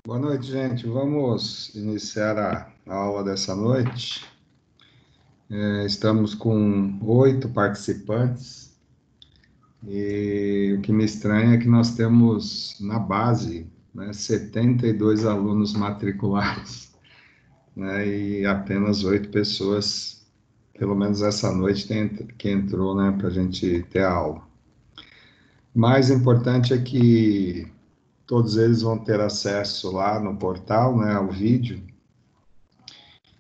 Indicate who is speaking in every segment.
Speaker 1: Boa noite, gente. Vamos iniciar a aula dessa noite. Estamos com 8 participantes e o que me estranha é que nós temos na base, né, 72 alunos matriculados, né, e apenas 8 pessoas, pelo menos essa noite, que entrou, né, para a gente ter a aula. O mais importante é que todos eles vão ter acesso lá no portal, né, ao vídeo,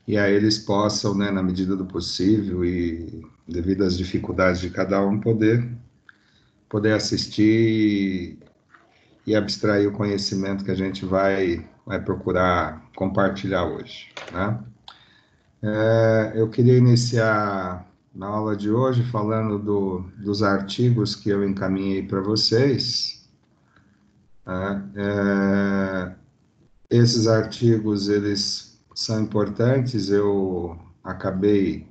Speaker 1: e aí eles possam, né, na medida do possível e devido às dificuldades de cada um, poder assistir e abstrair o conhecimento que a gente vai procurar compartilhar hoje, né? Eu queria iniciar na aula de hoje falando dos artigos que eu encaminhei para vocês, né? Esses artigos, eles são importantes, eu acabei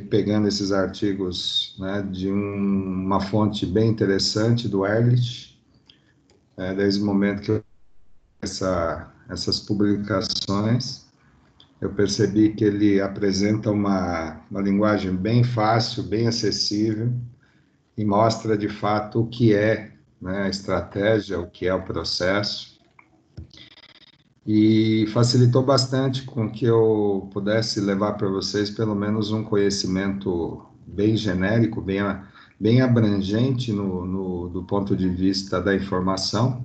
Speaker 1: pegando esses artigos, né, de uma fonte bem interessante do Ehrlich, desde o momento que eu essas publicações, eu percebi que ele apresenta uma linguagem bem fácil, bem acessível, e mostra de fato o que é, né, a estratégia, o que é o processo, e facilitou bastante com que eu pudesse levar para vocês pelo menos um conhecimento bem genérico, bem abrangente do ponto de vista da informação,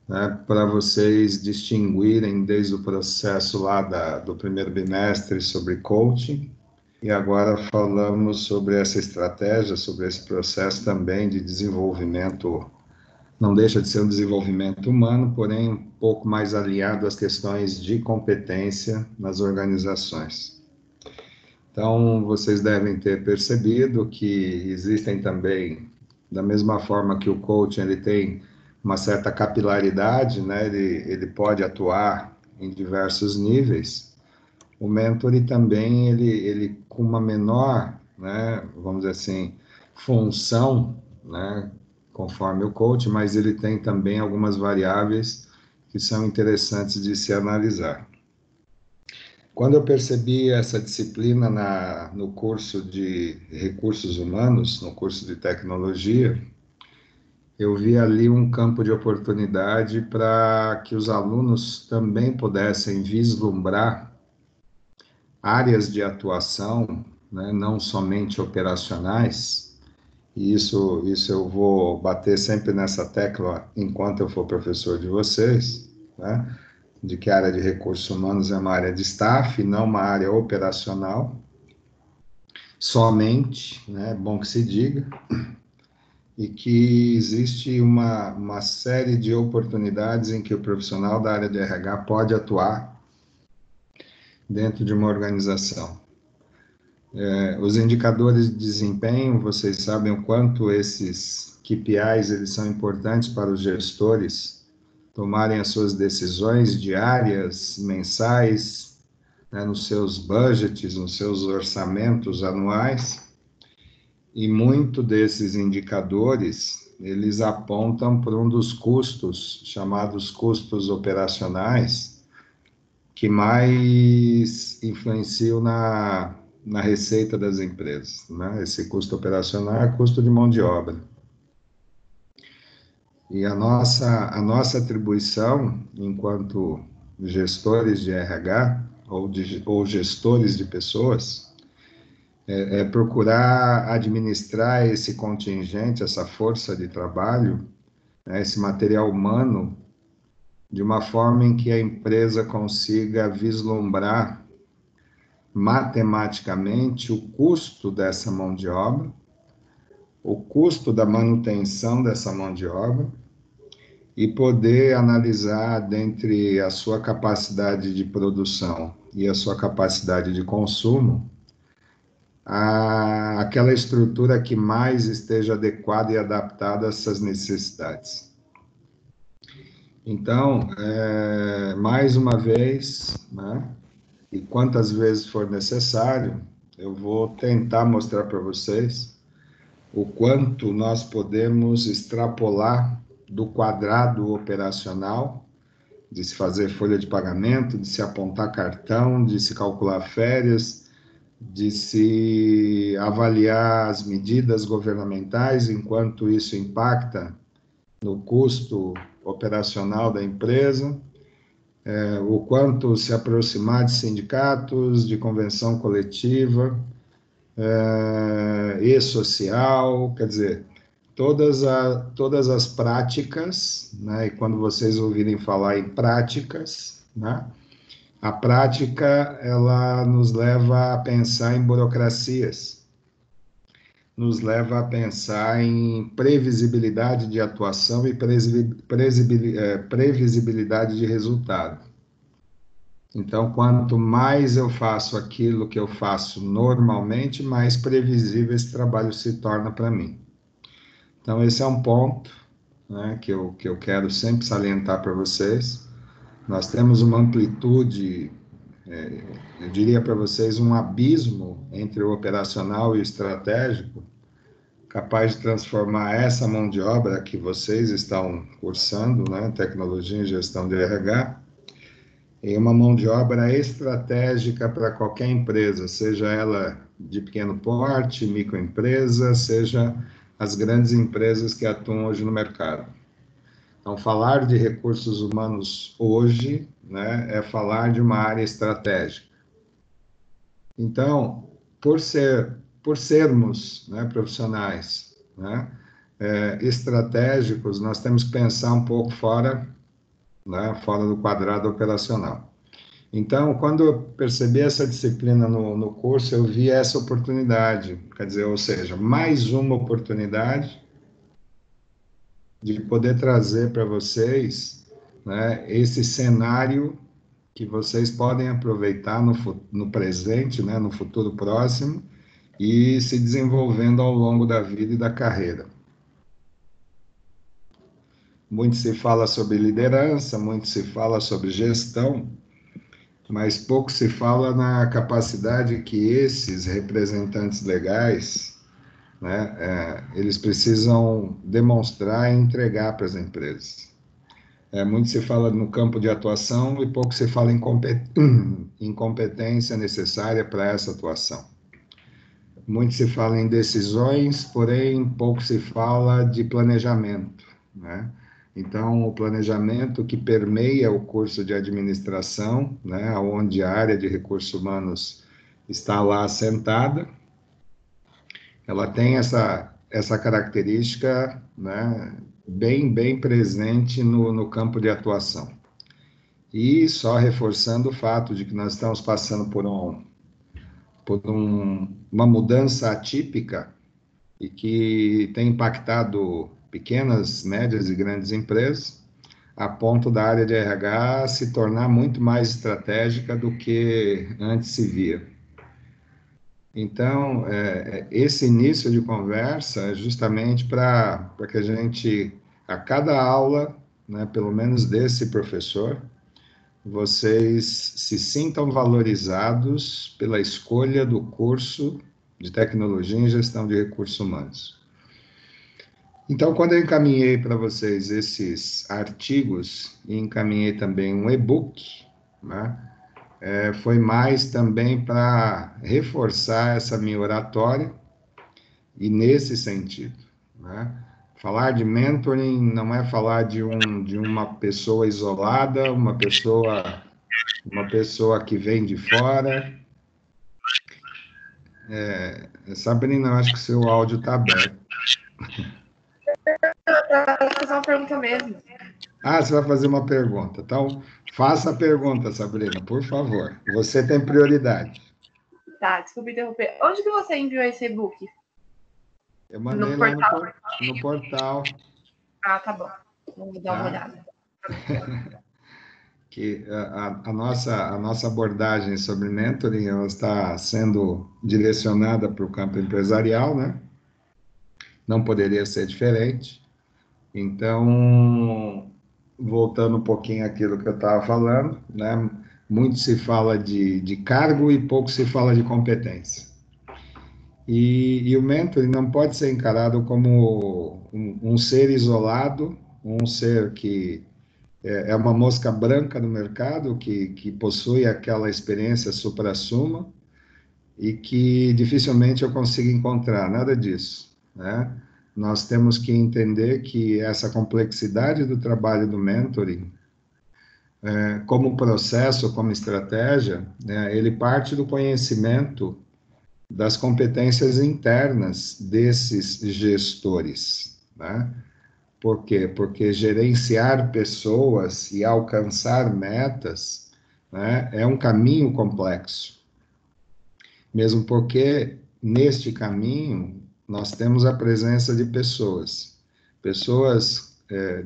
Speaker 1: né, para vocês distinguirem desde o processo lá do primeiro bimestre sobre coaching, e agora falamos sobre essa estratégia, sobre esse processo também de desenvolvimento. Não deixa de ser um desenvolvimento humano, porém um pouco mais alinhado às questões de competência nas organizações. Então, vocês devem ter percebido que existem também, da mesma forma que o coaching ele tem uma certa capilaridade, né? Ele pode atuar em diversos níveis. O mentor também, ele com uma menor, né, vamos dizer assim, função, né, conforme o coach, mas ele tem também algumas variáveis que são interessantes de se analisar. Quando eu percebi essa disciplina no curso de recursos humanos, no curso de tecnologia, eu vi ali um campo de oportunidade para que os alunos também pudessem vislumbrar áreas de atuação, né, não somente operacionais, e isso eu vou bater sempre nessa tecla enquanto eu for professor de vocês, né, de que a área de recursos humanos é uma área de staff, não uma área operacional, somente, né, é bom que se diga, e que existe uma série de oportunidades em que o profissional da área de RH pode atuar dentro de uma organização. Os indicadores de desempenho, vocês sabem o quanto esses KPIs eles são importantes para os gestores tomarem as suas decisões diárias, mensais, né, nos seus budgets, nos seus orçamentos anuais, e muito desses indicadores, eles apontam para um dos custos, chamados custos operacionais, que mais influenciam na receita das empresas, né? Esse custo operacional é custo de mão de obra. E a nossa atribuição, enquanto gestores de RH, ou gestores de pessoas, é procurar administrar esse contingente, essa força de trabalho, né, esse material humano, de uma forma em que a empresa consiga vislumbrar matematicamente o custo dessa mão de obra, o custo da manutenção dessa mão de obra, e poder analisar dentre a sua capacidade de produção e a sua capacidade de consumo, aquela estrutura que mais esteja adequada e adaptada a essas necessidades. Então, mais uma vez, né, e quantas vezes for necessário, eu vou tentar mostrar para vocês o quanto nós podemos extrapolar do quadrado operacional de se fazer folha de pagamento, de se apontar cartão, de se calcular férias, de se avaliar as medidas governamentais, enquanto isso impacta no custo operacional da empresa, o quanto se aproximar de sindicatos, de convenção coletiva e social, quer dizer, todas as práticas, né? E quando vocês ouvirem falar em práticas, né? A prática, ela nos leva a pensar em burocracias, nos leva a pensar em previsibilidade de atuação e previsibilidade de resultado. Então, quanto mais eu faço aquilo que eu faço normalmente, mais previsível esse trabalho se torna para mim. Então, esse é um ponto, né, que eu quero sempre salientar para vocês. Nós temos uma amplitude, eu diria para vocês, um abismo entre o operacional e o estratégico, capaz de transformar essa mão de obra que vocês estão cursando, né, tecnologia e gestão de RH, em uma mão de obra estratégica para qualquer empresa, seja ela de pequeno porte, microempresa, seja as grandes empresas que atuam hoje no mercado. Então, falar de recursos humanos hoje, né, é falar de uma área estratégica. Então, por sermos, né, profissionais, né, estratégicos, nós temos que pensar um pouco fora, né, fora do quadrado operacional. Então, quando eu percebi essa disciplina no curso, eu vi essa oportunidade, quer dizer, ou seja, mais uma oportunidade de poder trazer para vocês, né, esse cenário que vocês podem aproveitar no presente, né, no futuro próximo, e se desenvolvendo ao longo da vida e da carreira. Muito se fala sobre liderança, muito se fala sobre gestão, mas pouco se fala na capacidade que esses representantes legais, né, eles precisam demonstrar e entregar para as empresas. Muito se fala no campo de atuação e pouco se fala em competência necessária para essa atuação. Muito se fala em decisões, porém pouco se fala de planejamento, né? Então, o planejamento que permeia o curso de administração, né, onde a área de recursos humanos está lá assentada, ela tem essa característica, né, bem presente no campo de atuação. E só reforçando o fato de que nós estamos passando por uma mudança atípica e que tem impactado pequenas, médias e grandes empresas, a ponto da área de RH se tornar muito mais estratégica do que antes se via. Então, esse início de conversa é justamente para que a gente, a cada aula, né, pelo menos desse professor, vocês se sintam valorizados pela escolha do curso de Tecnologia em Gestão de Recursos Humanos. Então, quando eu encaminhei para vocês esses artigos e encaminhei também um e-book, né, foi mais também para reforçar essa minha oratória e nesse sentido, né? Falar de mentoring não é falar de uma pessoa isolada, uma pessoa que vem de fora. Sabrina, eu acho que seu áudio está aberto.
Speaker 2: Vou fazer uma pergunta mesmo.
Speaker 1: Ah, você vai fazer uma pergunta. Então, faça a pergunta, Sabrina, por favor. Você tem prioridade.
Speaker 2: Tá, desculpa interromper. Onde que você enviou esse e-book?
Speaker 1: Eu mandei lá no portal.
Speaker 2: Ah, tá bom. Vamos dar uma olhada.
Speaker 1: Que a nossa abordagem sobre mentoring ela está sendo direcionada para o campo empresarial, né? Não poderia ser diferente. Então, voltando um pouquinho àquilo que eu estava falando, né? Muito se fala de cargo e pouco se fala de competência. E o mentoring não pode ser encarado como um ser isolado, um ser que é uma mosca branca no mercado que possui aquela experiência suprassumo e que dificilmente eu consigo encontrar, nada disso, né? Nós temos que entender que essa complexidade do trabalho do mentoring, como processo, como estratégia, né, ele parte do conhecimento das competências internas desses gestores, né? Por quê? Porque gerenciar pessoas e alcançar metas, né, é um caminho complexo, mesmo porque neste caminho nós temos a presença de pessoas, pessoas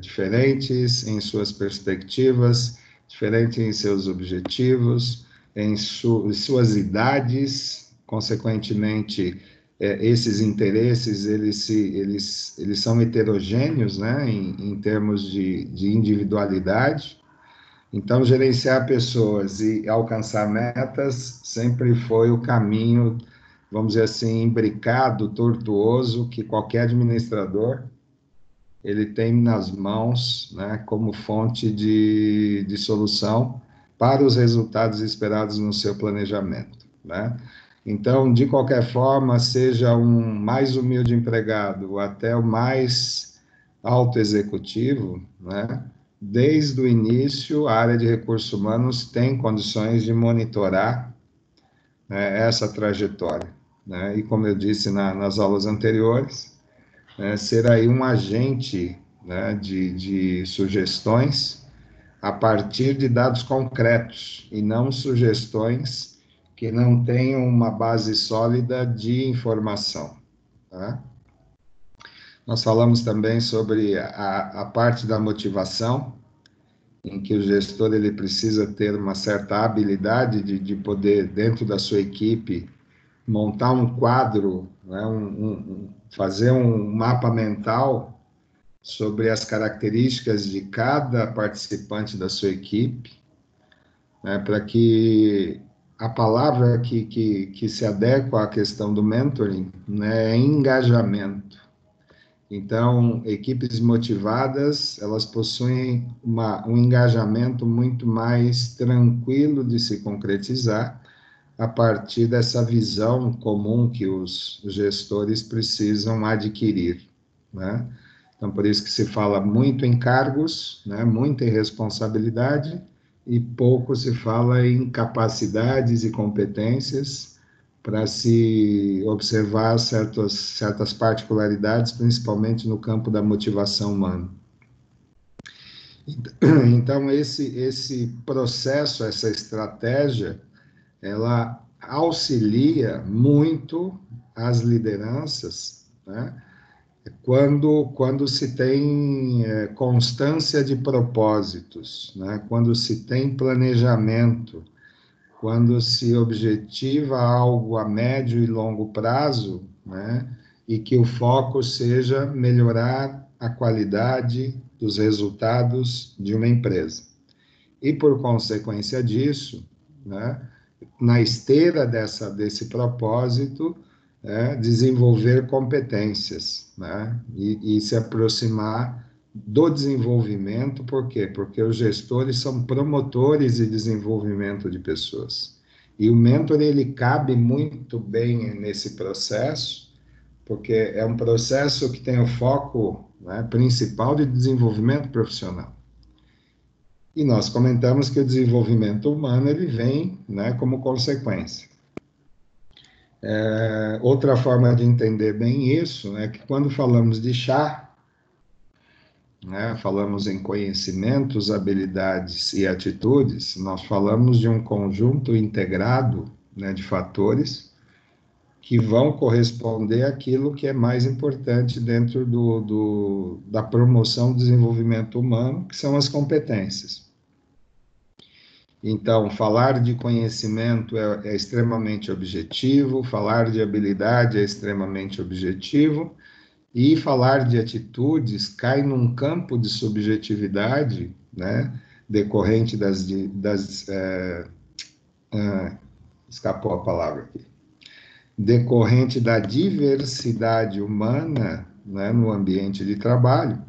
Speaker 1: diferentes em suas perspectivas, diferentes em seus objetivos, em suas idades, consequentemente, esses interesses eles são heterogêneos, né, em termos de individualidade. Então, gerenciar pessoas e alcançar metas sempre foi o caminho, vamos dizer assim, imbricado, tortuoso, que qualquer administrador ele tem nas mãos, né, como fonte de solução para os resultados esperados no seu planejamento, né? Então, de qualquer forma, seja um mais humilde empregado até o mais alto executivo, né? Desde o início, a área de recursos humanos tem condições de monitorar, né, essa trajetória, né? E como eu disse nas aulas anteriores, né, ser aí um agente, né, de sugestões a partir de dados concretos e não sugestões que não tenham uma base sólida de informação, tá? Nós falamos também sobre a parte da motivação, em que o gestor ele precisa ter uma certa habilidade de poder, dentro da sua equipe, montar um quadro, né, fazer um mapa mental sobre as características de cada participante da sua equipe, né, para que a palavra que se adequa à questão do mentoring, né, é engajamento. Então, equipes motivadas, elas possuem um engajamento muito mais tranquilo de se concretizar a partir dessa visão comum que os gestores precisam adquirir, né? Então, por isso que se fala muito em cargos, né, muito em responsabilidade, e pouco se fala em capacidades e competências para se observar certas particularidades, principalmente no campo da motivação humana. Então, esse processo, essa estratégia, ela auxilia muito as lideranças, né? Quando se tem constância de propósitos, né? Quando se tem planejamento, quando se objetiva algo a médio e longo prazo, né? E que o foco seja melhorar a qualidade dos resultados de uma empresa. E por consequência disso, né? Na esteira desse propósito, desenvolver competências, né? E se aproximar do desenvolvimento, por quê? Porque os gestores são promotores de desenvolvimento de pessoas. E o mentor, ele cabe muito bem nesse processo, porque é um processo que tem o foco, né, principal de desenvolvimento profissional. E nós comentamos que o desenvolvimento humano, ele vem, né, como consequência. Outra forma de entender bem isso é que quando falamos de chá, né, falamos em conhecimentos, habilidades e atitudes, nós falamos de um conjunto integrado, né, de fatores que vão corresponder àquilo que é mais importante dentro da promoção do desenvolvimento humano, que são as competências. Então, falar de conhecimento é extremamente objetivo, falar de habilidade é extremamente objetivo, e falar de atitudes cai num campo de subjetividade, né, decorrente escapou a palavra aqui, decorrente da diversidade humana, né, no ambiente de trabalho.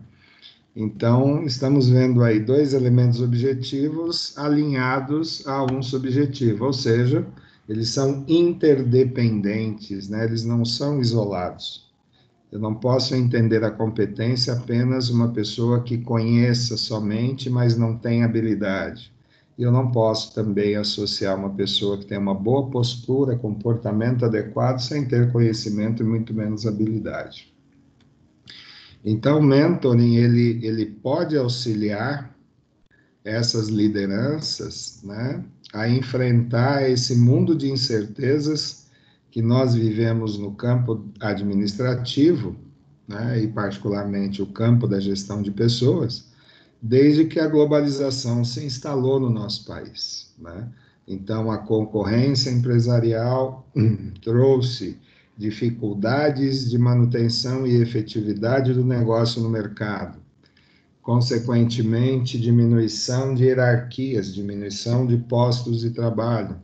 Speaker 1: Então, estamos vendo aí dois elementos objetivos alinhados a um subjetivo, ou seja, eles são interdependentes, né? Eles não são isolados. Eu não posso entender a competência apenas uma pessoa que conheça somente, mas não tem habilidade. E eu não posso também associar uma pessoa que tem uma boa postura, comportamento adequado, sem ter conhecimento e muito menos habilidade. Então, o mentoring, ele pode auxiliar essas lideranças, né, a enfrentar esse mundo de incertezas que nós vivemos no campo administrativo, né, e particularmente o campo da gestão de pessoas, desde que a globalização se instalou no nosso país, né? Então, a concorrência empresarial trouxe dificuldades de manutenção e efetividade do negócio no mercado, consequentemente, diminuição de hierarquias, diminuição de postos de trabalho.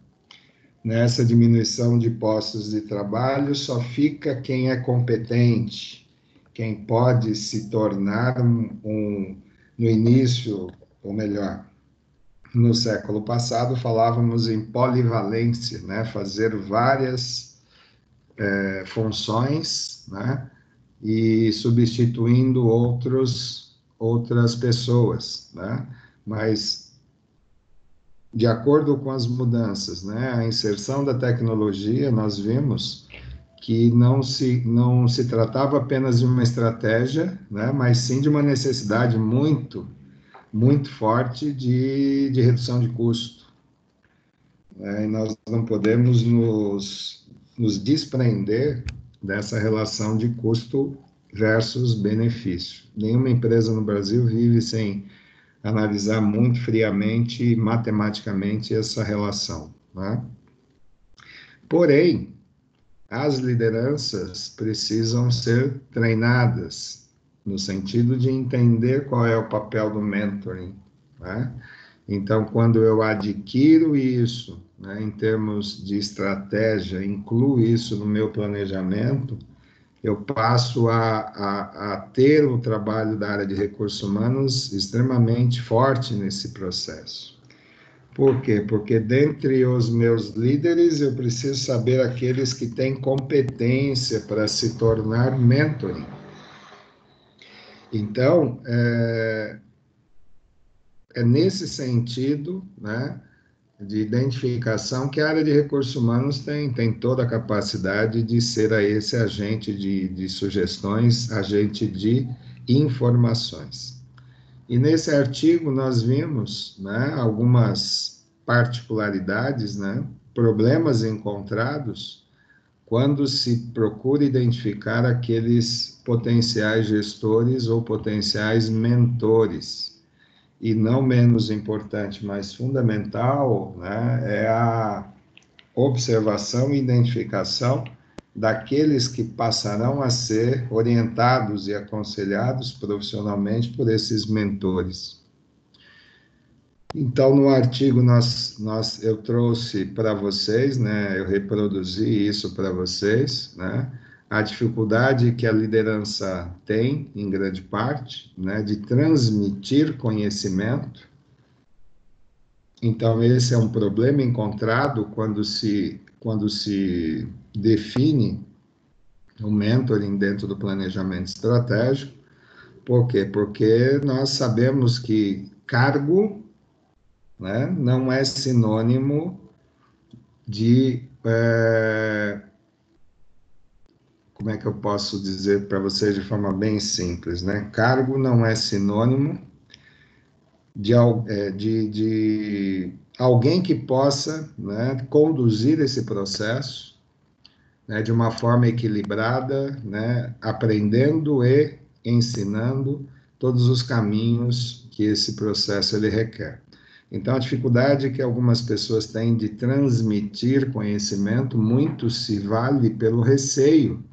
Speaker 1: Nessa diminuição de postos de trabalho, só fica quem é competente, quem pode se tornar no início, ou melhor, no século passado, falávamos em polivalência, né? Fazer várias funções, né? E substituindo outras pessoas, né? Mas, de acordo com as mudanças, né? A inserção da tecnologia, nós vimos que não se tratava apenas de uma estratégia, né? Mas sim de uma necessidade muito forte de redução de custo, né? E nós não podemos nos desprender dessa relação de custo versus benefício. Nenhuma empresa no Brasil vive sem analisar muito friamente e matematicamente essa relação, né? Porém, as lideranças precisam ser treinadas no sentido de entender qual é o papel do mentoring, né? Então, quando eu adquiro isso, né, em termos de estratégia, incluo isso no meu planejamento, eu passo a ter um trabalho da área de recursos humanos extremamente forte nesse processo. Por quê? Porque dentre os meus líderes, eu preciso saber aqueles que têm competência para se tornar mentoring. Então, é nesse sentido, né, de identificação que a área de recursos humanos tem toda a capacidade de ser esse agente de sugestões, agente de informações. E nesse artigo nós vimos, né, algumas particularidades, né, problemas encontrados quando se procura identificar aqueles potenciais gestores ou potenciais mentores. E não menos importante, mas fundamental, né, é a observação e identificação daqueles que passarão a ser orientados e aconselhados profissionalmente por esses mentores. Então, no artigo eu trouxe para vocês, né, eu reproduzi isso para vocês, né, a dificuldade que a liderança tem, em grande parte, né, de transmitir conhecimento. Então, esse é um problema encontrado quando se define o mentoring dentro do planejamento estratégico. Por quê? Porque nós sabemos que cargo, né, não é sinônimo de... como é que eu posso dizer para vocês de forma bem simples, né? Cargo não é sinônimo de alguém que possa, né, conduzir esse processo, né, de uma forma equilibrada, né, aprendendo e ensinando todos os caminhos que esse processo ele requer. Então, a dificuldade que algumas pessoas têm de transmitir conhecimento muito se vale pelo receio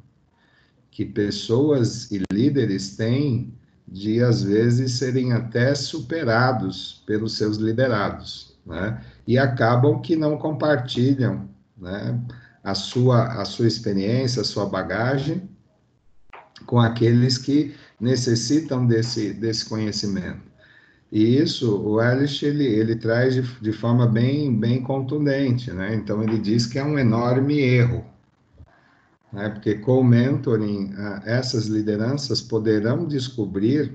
Speaker 1: que pessoas e líderes têm de, às vezes, serem até superados pelos seus liderados, né? E acabam que não compartilham, né, a sua experiência, a sua bagagem com aqueles que necessitam desse conhecimento. E isso, o Elish, ele traz de forma bem contundente, né? Então, ele diz que é um enorme erro, né? Porque com o mentoring, essas lideranças poderão descobrir,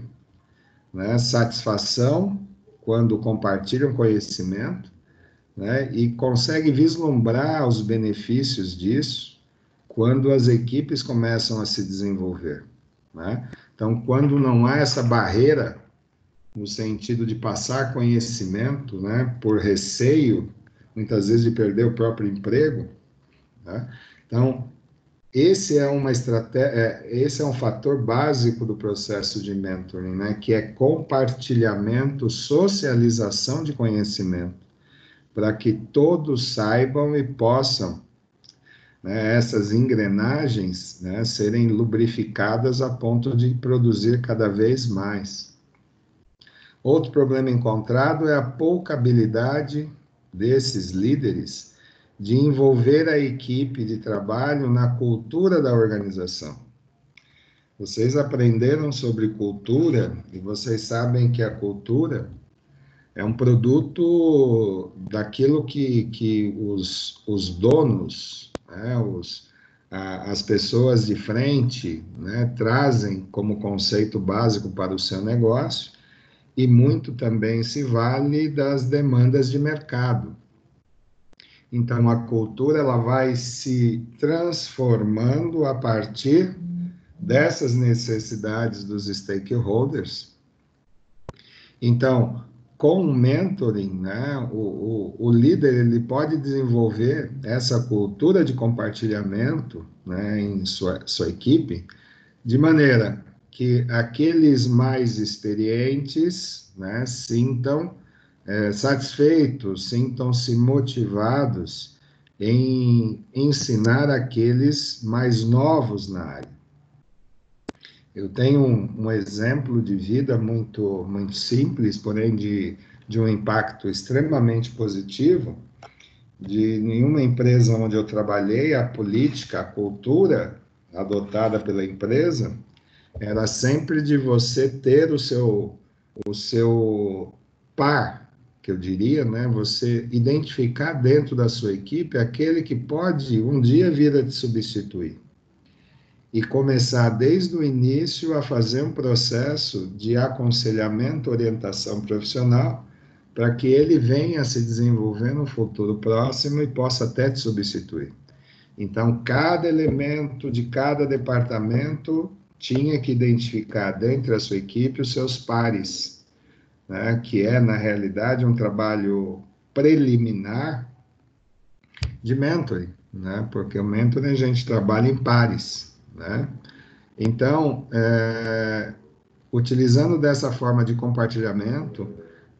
Speaker 1: né, satisfação quando compartilham conhecimento, né? E conseguem vislumbrar os benefícios disso quando as equipes começam a se desenvolver, né? Então, quando não há essa barreira, no sentido de passar conhecimento, né, por receio, muitas vezes, de perder o próprio emprego, né? Então, esse é uma estratégia, esse é um fator básico do processo de mentoring, né, que é compartilhamento, socialização de conhecimento, para que todos saibam e possam, né, essas engrenagens, né, serem lubrificadas a ponto de produzir cada vez mais. Outro problema encontrado é a pouca habilidade desses líderes de envolver a equipe de trabalho na cultura da organização. Vocês aprenderam sobre cultura e vocês sabem que a cultura é um produto daquilo que os donos, né, as pessoas de frente, né, trazem como conceito básico para o seu negócio, e muito também se vale das demandas de mercado. Então, a cultura ela vai se transformando a partir dessas necessidades dos stakeholders. Então, com o mentoring, né, o líder ele pode desenvolver essa cultura de compartilhamento, né, em sua equipe, de maneira que aqueles mais experientes, né, sintam satisfeitos, sintam-se motivados em ensinar aqueles mais novos na área. Eu tenho um exemplo de vida muito simples, porém de um impacto extremamente positivo, de nenhuma empresa onde eu trabalhei, a política, a cultura adotada pela empresa, era sempre de você ter o seu par, que eu diria, né? Você identificar dentro da sua equipe aquele que pode um dia vir a te substituir. E começar desde o início a fazer um processo de aconselhamento, orientação profissional, para que ele venha a se desenvolver no futuro próximo e possa até te substituir. Então, cada elemento de cada departamento tinha que identificar dentro da sua equipe os seus pares, né? Que é, na realidade, um trabalho preliminar de mentoring, né? Porque o mentoring a gente trabalha em pares, né? Então, utilizando dessa forma de compartilhamento,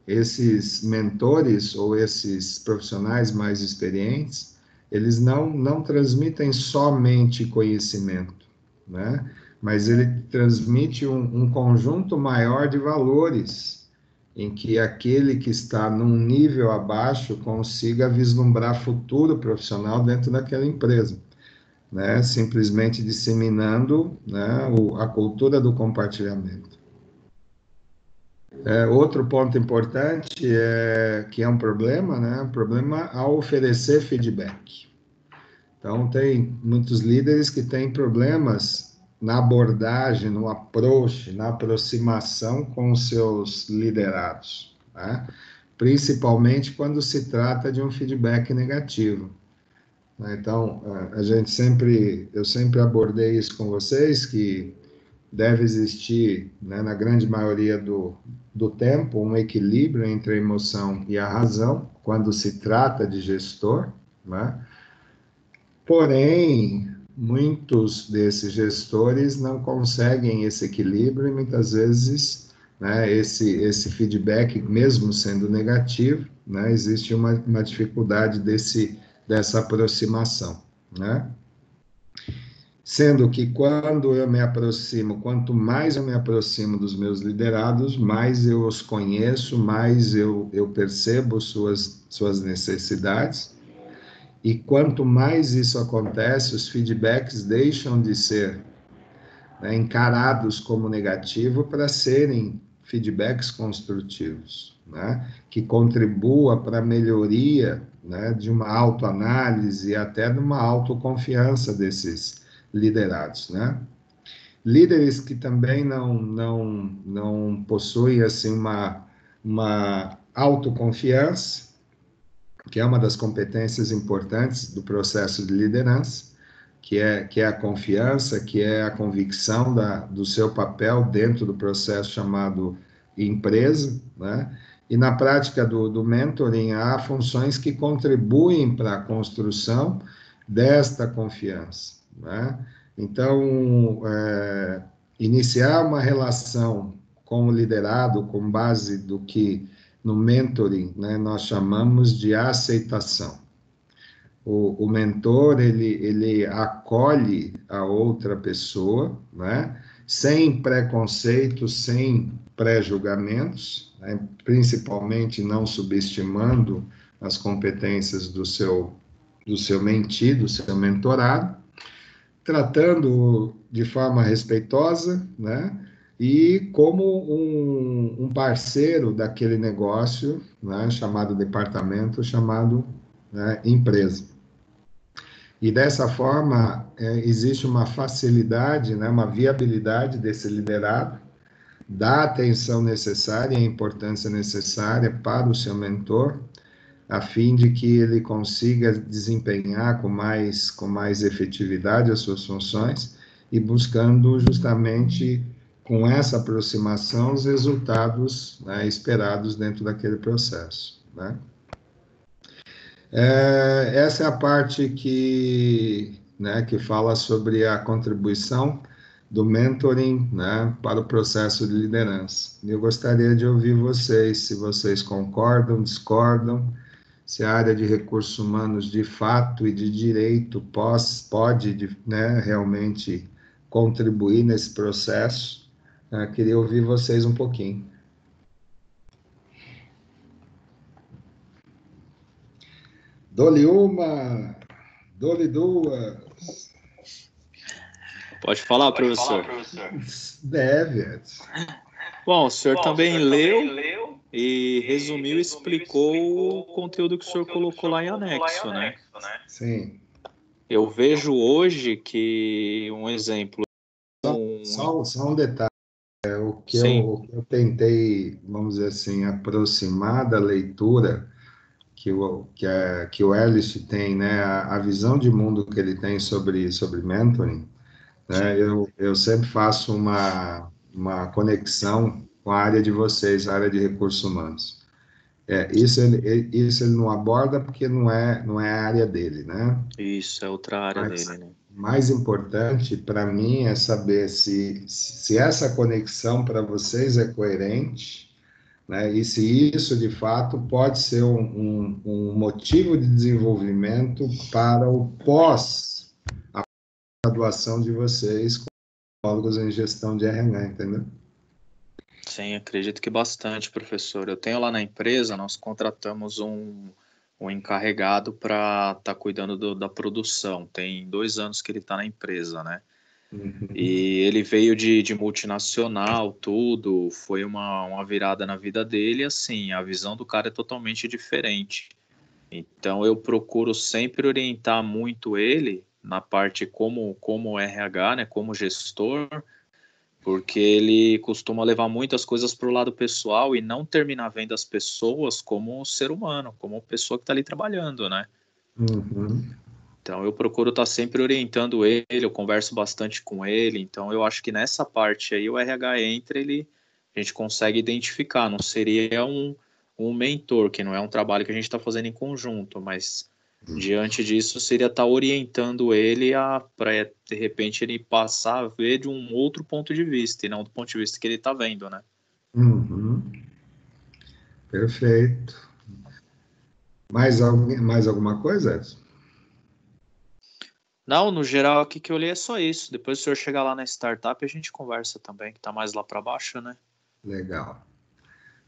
Speaker 1: esses mentores ou esses profissionais mais experientes, eles não transmitem somente conhecimento, né? Mas ele transmite um conjunto maior de valores, em que aquele que está num nível abaixo consiga vislumbrar futuro profissional dentro daquela empresa, né? Simplesmente disseminando, né, a cultura do compartilhamento. Outro ponto importante que é um problema, né? Um problema ao oferecer feedback. Então, tem muitos líderes que têm problemas na abordagem, no approach, na aproximação com os seus liderados, né? Principalmente quando se trata de um feedback negativo. Então, eu sempre abordei isso com vocês, que deve existir, né, na grande maioria do tempo, um equilíbrio entre a emoção e a razão, quando se trata de gestor, né? Porém, muitos desses gestores não conseguem esse equilíbrio e muitas vezes, né, esse feedback, mesmo sendo negativo, né, existe uma dificuldade dessa aproximação, né? Sendo que quando eu me aproximo, quanto mais eu me aproximo dos meus liderados, mais eu os conheço, mais eu percebo suas necessidades. E quanto mais isso acontece, os feedbacks deixam de ser né, encarados como negativo para serem feedbacks construtivos, né, que contribua para a melhoria, né, de uma autoanálise e até de uma autoconfiança desses liderados, né? Líderes que também não possuem assim uma autoconfiança, que é uma das competências importantes do processo de liderança, que é a confiança, que é a convicção do seu papel dentro do processo chamado empresa, né? E na prática do mentoring, há funções que contribuem para a construção desta confiança, né? Então, iniciar uma relação com o liderado com base do que no mentoring, né, nós chamamos de aceitação. O mentor, ele acolhe a outra pessoa, né, sem preconceitos, sem pré-julgamentos, né, principalmente não subestimando as competências do seu mentee, do seu mentorado, tratando de forma respeitosa, né? E como um parceiro daquele negócio, né? Chamado departamento, chamado, né, empresa. E dessa forma, existe uma facilidade, né? Uma viabilidade desse liderado, da atenção necessária e a importância necessária para o seu mentor, a fim de que ele consiga desempenhar com mais efetividade as suas funções e buscando justamente com essa aproximação os resultados, né, esperados dentro daquele processo, né? Essa é a parte que fala sobre a contribuição do mentoring, né, para o processo de liderança. Eu gostaria de ouvir vocês, se vocês concordam, discordam, se a área de recursos humanos de fato e de direito pode, né, realmente contribuir nesse processo. Queria ouvir vocês um pouquinho. Dou-lhe uma, dou-lhe duas.
Speaker 3: Pode falar, professor.
Speaker 1: Deve, Edson.
Speaker 3: Bom, o senhor também leu e resumiu e explicou o conteúdo que o senhor colocou lá em anexo, né?
Speaker 1: Sim.
Speaker 3: Eu vejo hoje que um exemplo...
Speaker 1: Só um detalhe. O que
Speaker 3: Sim.
Speaker 1: eu tentei, vamos dizer assim, aproximar da leitura que o Ellis tem, né, a visão de mundo que ele tem sobre mentoring, né, eu sempre faço uma conexão com a área de vocês, a área de recursos humanos. Isso ele não aborda porque não é a área dele, né?
Speaker 3: Isso, é outra área dele, né?
Speaker 1: Mais importante para mim é saber se essa conexão para vocês é coerente, né? E se isso de fato pode ser um motivo de desenvolvimento para o pós-graduação de vocês como psicólogos em gestão de RH, entendeu?
Speaker 3: Sim, acredito que bastante, professor. Eu tenho lá na empresa, nós contratamos um encarregado para estar cuidando da produção. Tem 2 anos que ele está na empresa, né? E ele veio de multinacional, tudo, foi uma virada na vida dele, assim, a visão do cara é totalmente diferente. Então eu procuro sempre orientar muito ele na parte como RH, né, como gestor, porque ele costuma levar muitas coisas para o lado pessoal e não terminar vendo as pessoas como ser humano, como pessoa que está ali trabalhando, né?
Speaker 1: Uhum.
Speaker 3: Então eu procuro estar sempre orientando ele, eu converso bastante com ele, então eu acho que nessa parte aí o RH entra, a gente consegue identificar, não seria um mentor, que não é um trabalho que a gente está fazendo em conjunto, mas diante disso seria estar orientando ele para de repente ele passar a ver de um outro ponto de vista, e não do ponto de vista que ele está vendo, né?
Speaker 1: Uhum. Perfeito. Mais alguma coisa, Edson?
Speaker 3: Não, no geral aqui que eu li é só isso. Depois se o senhor chegar lá na startup a gente conversa também, que tá mais lá para baixo, né?
Speaker 1: Legal.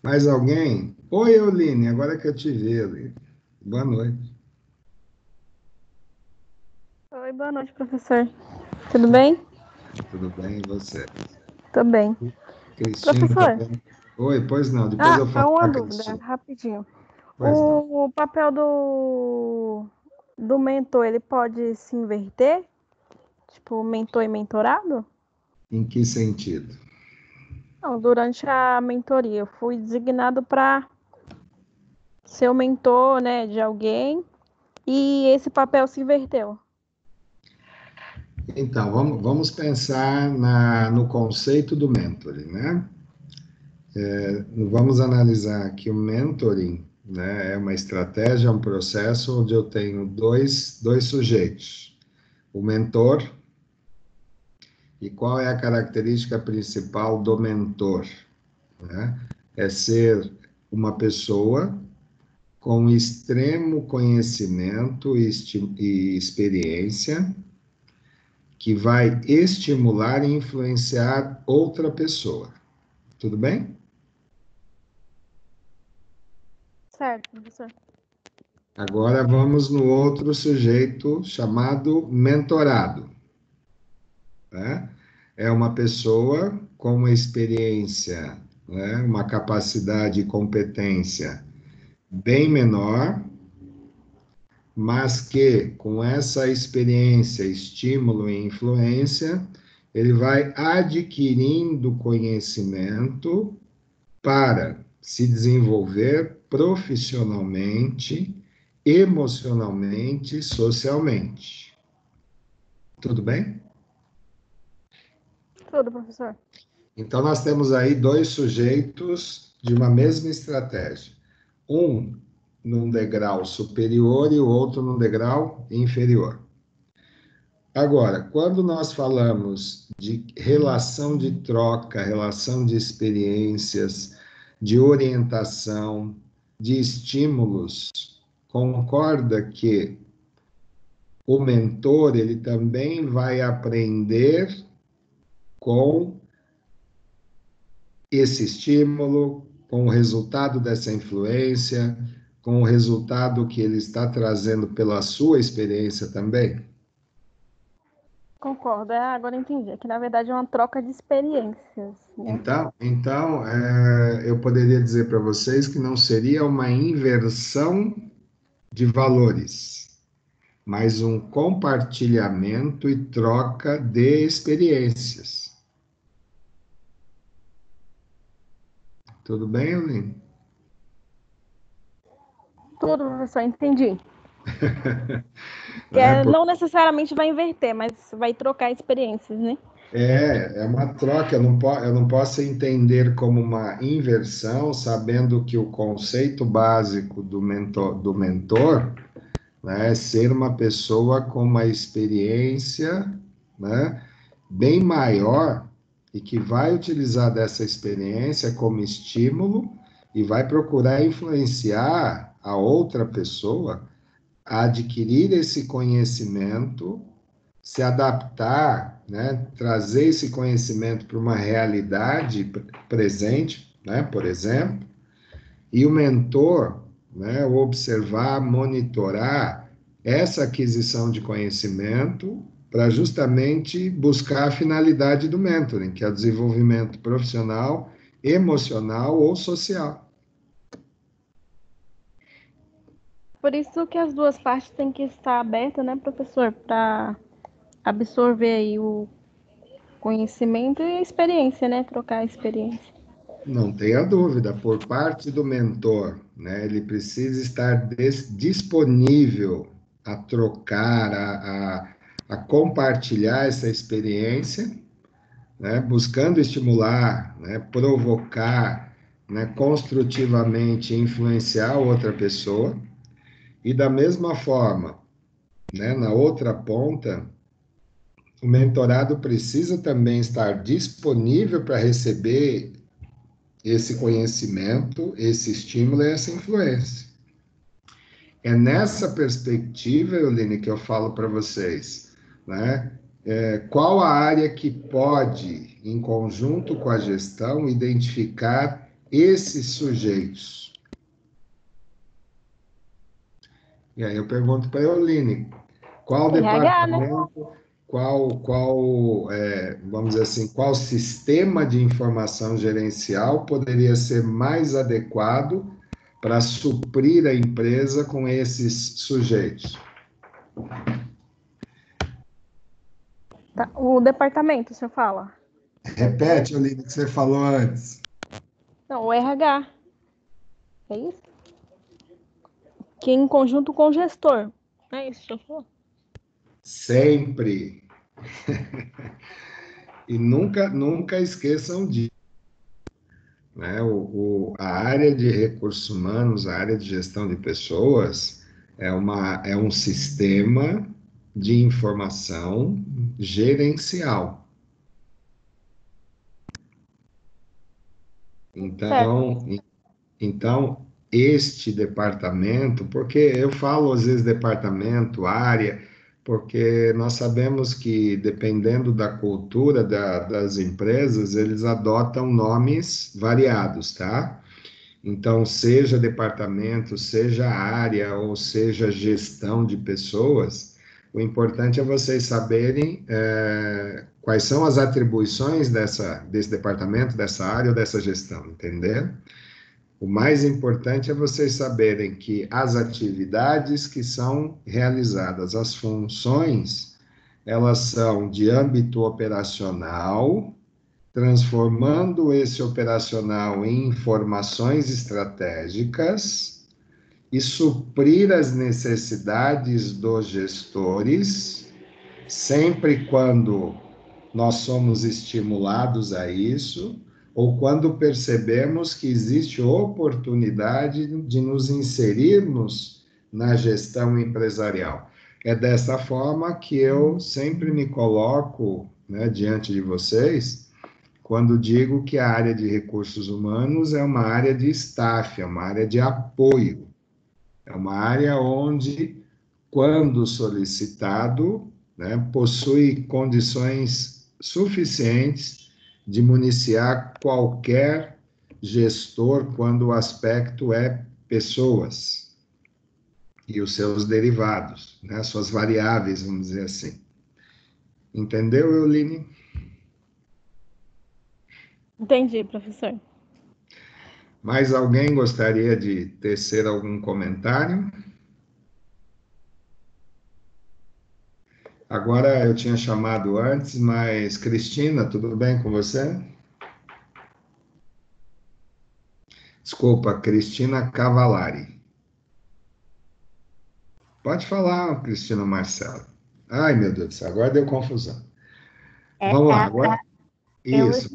Speaker 1: Mais alguém? Oi, Euline, agora que eu te vi, Euline. Boa noite.
Speaker 4: Oi, boa noite, professor. Tudo bem?
Speaker 1: Tudo bem, e você?
Speaker 4: Também.
Speaker 1: Cristina
Speaker 4: Professor,
Speaker 1: também. Oi, pois não, depois eu falo
Speaker 4: uma
Speaker 1: para a
Speaker 4: dúvida,
Speaker 1: Cristina.
Speaker 4: rapidinho.
Speaker 1: Pois não.
Speaker 4: O papel do mentor, ele pode se inverter? Tipo, mentor e mentorado?
Speaker 1: Em que sentido?
Speaker 4: Não, durante a mentoria, eu fui designado para ser o mentor, né, de alguém, e esse papel se inverteu.
Speaker 1: Então, vamos pensar no conceito do mentoring, né? Vamos analisar que o mentoring, né, é uma estratégia, é um processo onde eu tenho dois sujeitos. O mentor, e qual é a característica principal do mentor, né? É ser uma pessoa com extremo conhecimento e experiência que vai estimular e influenciar outra pessoa. Tudo bem?
Speaker 4: Certo, professor.
Speaker 1: Agora vamos no outro sujeito chamado mentorado, né? É uma pessoa com uma experiência, né? Uma capacidade e competência bem menor, mas que com essa experiência, estímulo e influência, ele vai adquirindo conhecimento para se desenvolver profissionalmente, emocionalmente, socialmente. Tudo bem?
Speaker 4: Tudo, professor.
Speaker 1: Então, nós temos aí dois sujeitos de uma mesma estratégia. Um num degrau superior e o outro num degrau inferior. Agora, quando nós falamos de relação de troca, relação de experiências, de orientação, de estímulos, concorda que o mentor ele também vai aprender com esse estímulo, com o resultado dessa influência, com o resultado que ele está trazendo pela sua experiência também?
Speaker 4: Concordo. Agora entendi. É que na verdade é uma troca de experiências, né?
Speaker 1: Então, eu poderia dizer para vocês que não seria uma inversão de valores, mas um compartilhamento e troca de experiências. Tudo bem, Eline?
Speaker 4: Tudo, professor, entendi.
Speaker 1: Né?
Speaker 4: Não necessariamente vai inverter, mas vai trocar experiências, né?
Speaker 1: É uma troca, eu não posso entender como uma inversão, sabendo que o conceito básico do mentor, né, é ser uma pessoa com uma experiência, né, bem maior e que vai utilizar dessa experiência como estímulo e vai procurar influenciar a outra pessoa a adquirir esse conhecimento, se adaptar, né, trazer esse conhecimento para uma realidade presente, né, por exemplo, e o mentor, né, observar, monitorar essa aquisição de conhecimento para justamente buscar a finalidade do mentoring, que é o desenvolvimento profissional, emocional ou social.
Speaker 4: Por isso que as duas partes têm que estar abertas, né, professor, para absorver aí o conhecimento e a experiência, né? Trocar a experiência.
Speaker 1: Não tenha dúvida, por parte do mentor, né, ele precisa estar disponível a trocar, a compartilhar essa experiência, né, buscando estimular, né, provocar, né, construtivamente influenciar outra pessoa, e da mesma forma, né, na outra ponta, o mentorado precisa também estar disponível para receber esse conhecimento, esse estímulo e essa influência. É nessa perspectiva, Euline, que eu falo para vocês, né? Qual a área que pode, em conjunto com a gestão, identificar esses sujeitos? E aí eu pergunto para a Euline, qual
Speaker 4: RH, né?
Speaker 1: departamento, vamos dizer assim, qual sistema de informação gerencial poderia ser mais adequado para suprir a empresa com esses sujeitos?
Speaker 4: Tá, o departamento, o senhor fala?
Speaker 1: Repete, Olívia, o que você falou antes.
Speaker 4: Não, o RH. É isso? Que em conjunto com o gestor. É isso que o senhor falou?
Speaker 1: Sempre. E nunca esqueçam disso. Né? A área de recursos humanos, a área de gestão de pessoas, é um sistema de informação gerencial. Então, este departamento, porque eu falo às vezes departamento, área, porque nós sabemos que, dependendo da cultura das empresas, eles adotam nomes variados, tá? Então, seja departamento, seja área, ou seja gestão de pessoas, o importante é vocês saberem quais são as atribuições desse departamento, dessa área ou dessa gestão, entendeu? O mais importante é vocês saberem que as atividades que são realizadas, as funções, elas são de âmbito operacional, transformando esse operacional em informações estratégicas e suprir as necessidades dos gestores, sempre quando nós somos estimulados a isso, ou quando percebemos que existe oportunidade de nos inserirmos na gestão empresarial. É dessa forma que eu sempre me coloco, né, diante de vocês, quando digo que a área de recursos humanos é uma área de staff, é uma área de apoio, é uma área onde, quando solicitado, né, possui condições suficientes de municiar qualquer gestor quando o aspecto é pessoas e os seus derivados, né, suas variáveis, vamos dizer assim. Entendeu, Euline?
Speaker 4: Entendi, professor.
Speaker 1: Mais alguém gostaria de tecer algum comentário? Agora eu tinha chamado antes, mas Cristina, tudo bem com você? Desculpa, Cristina Cavalari. Pode falar, Cristina Marcelo. Ai, meu Deus do céu, agora deu confusão. Vamos lá, agora. Isso,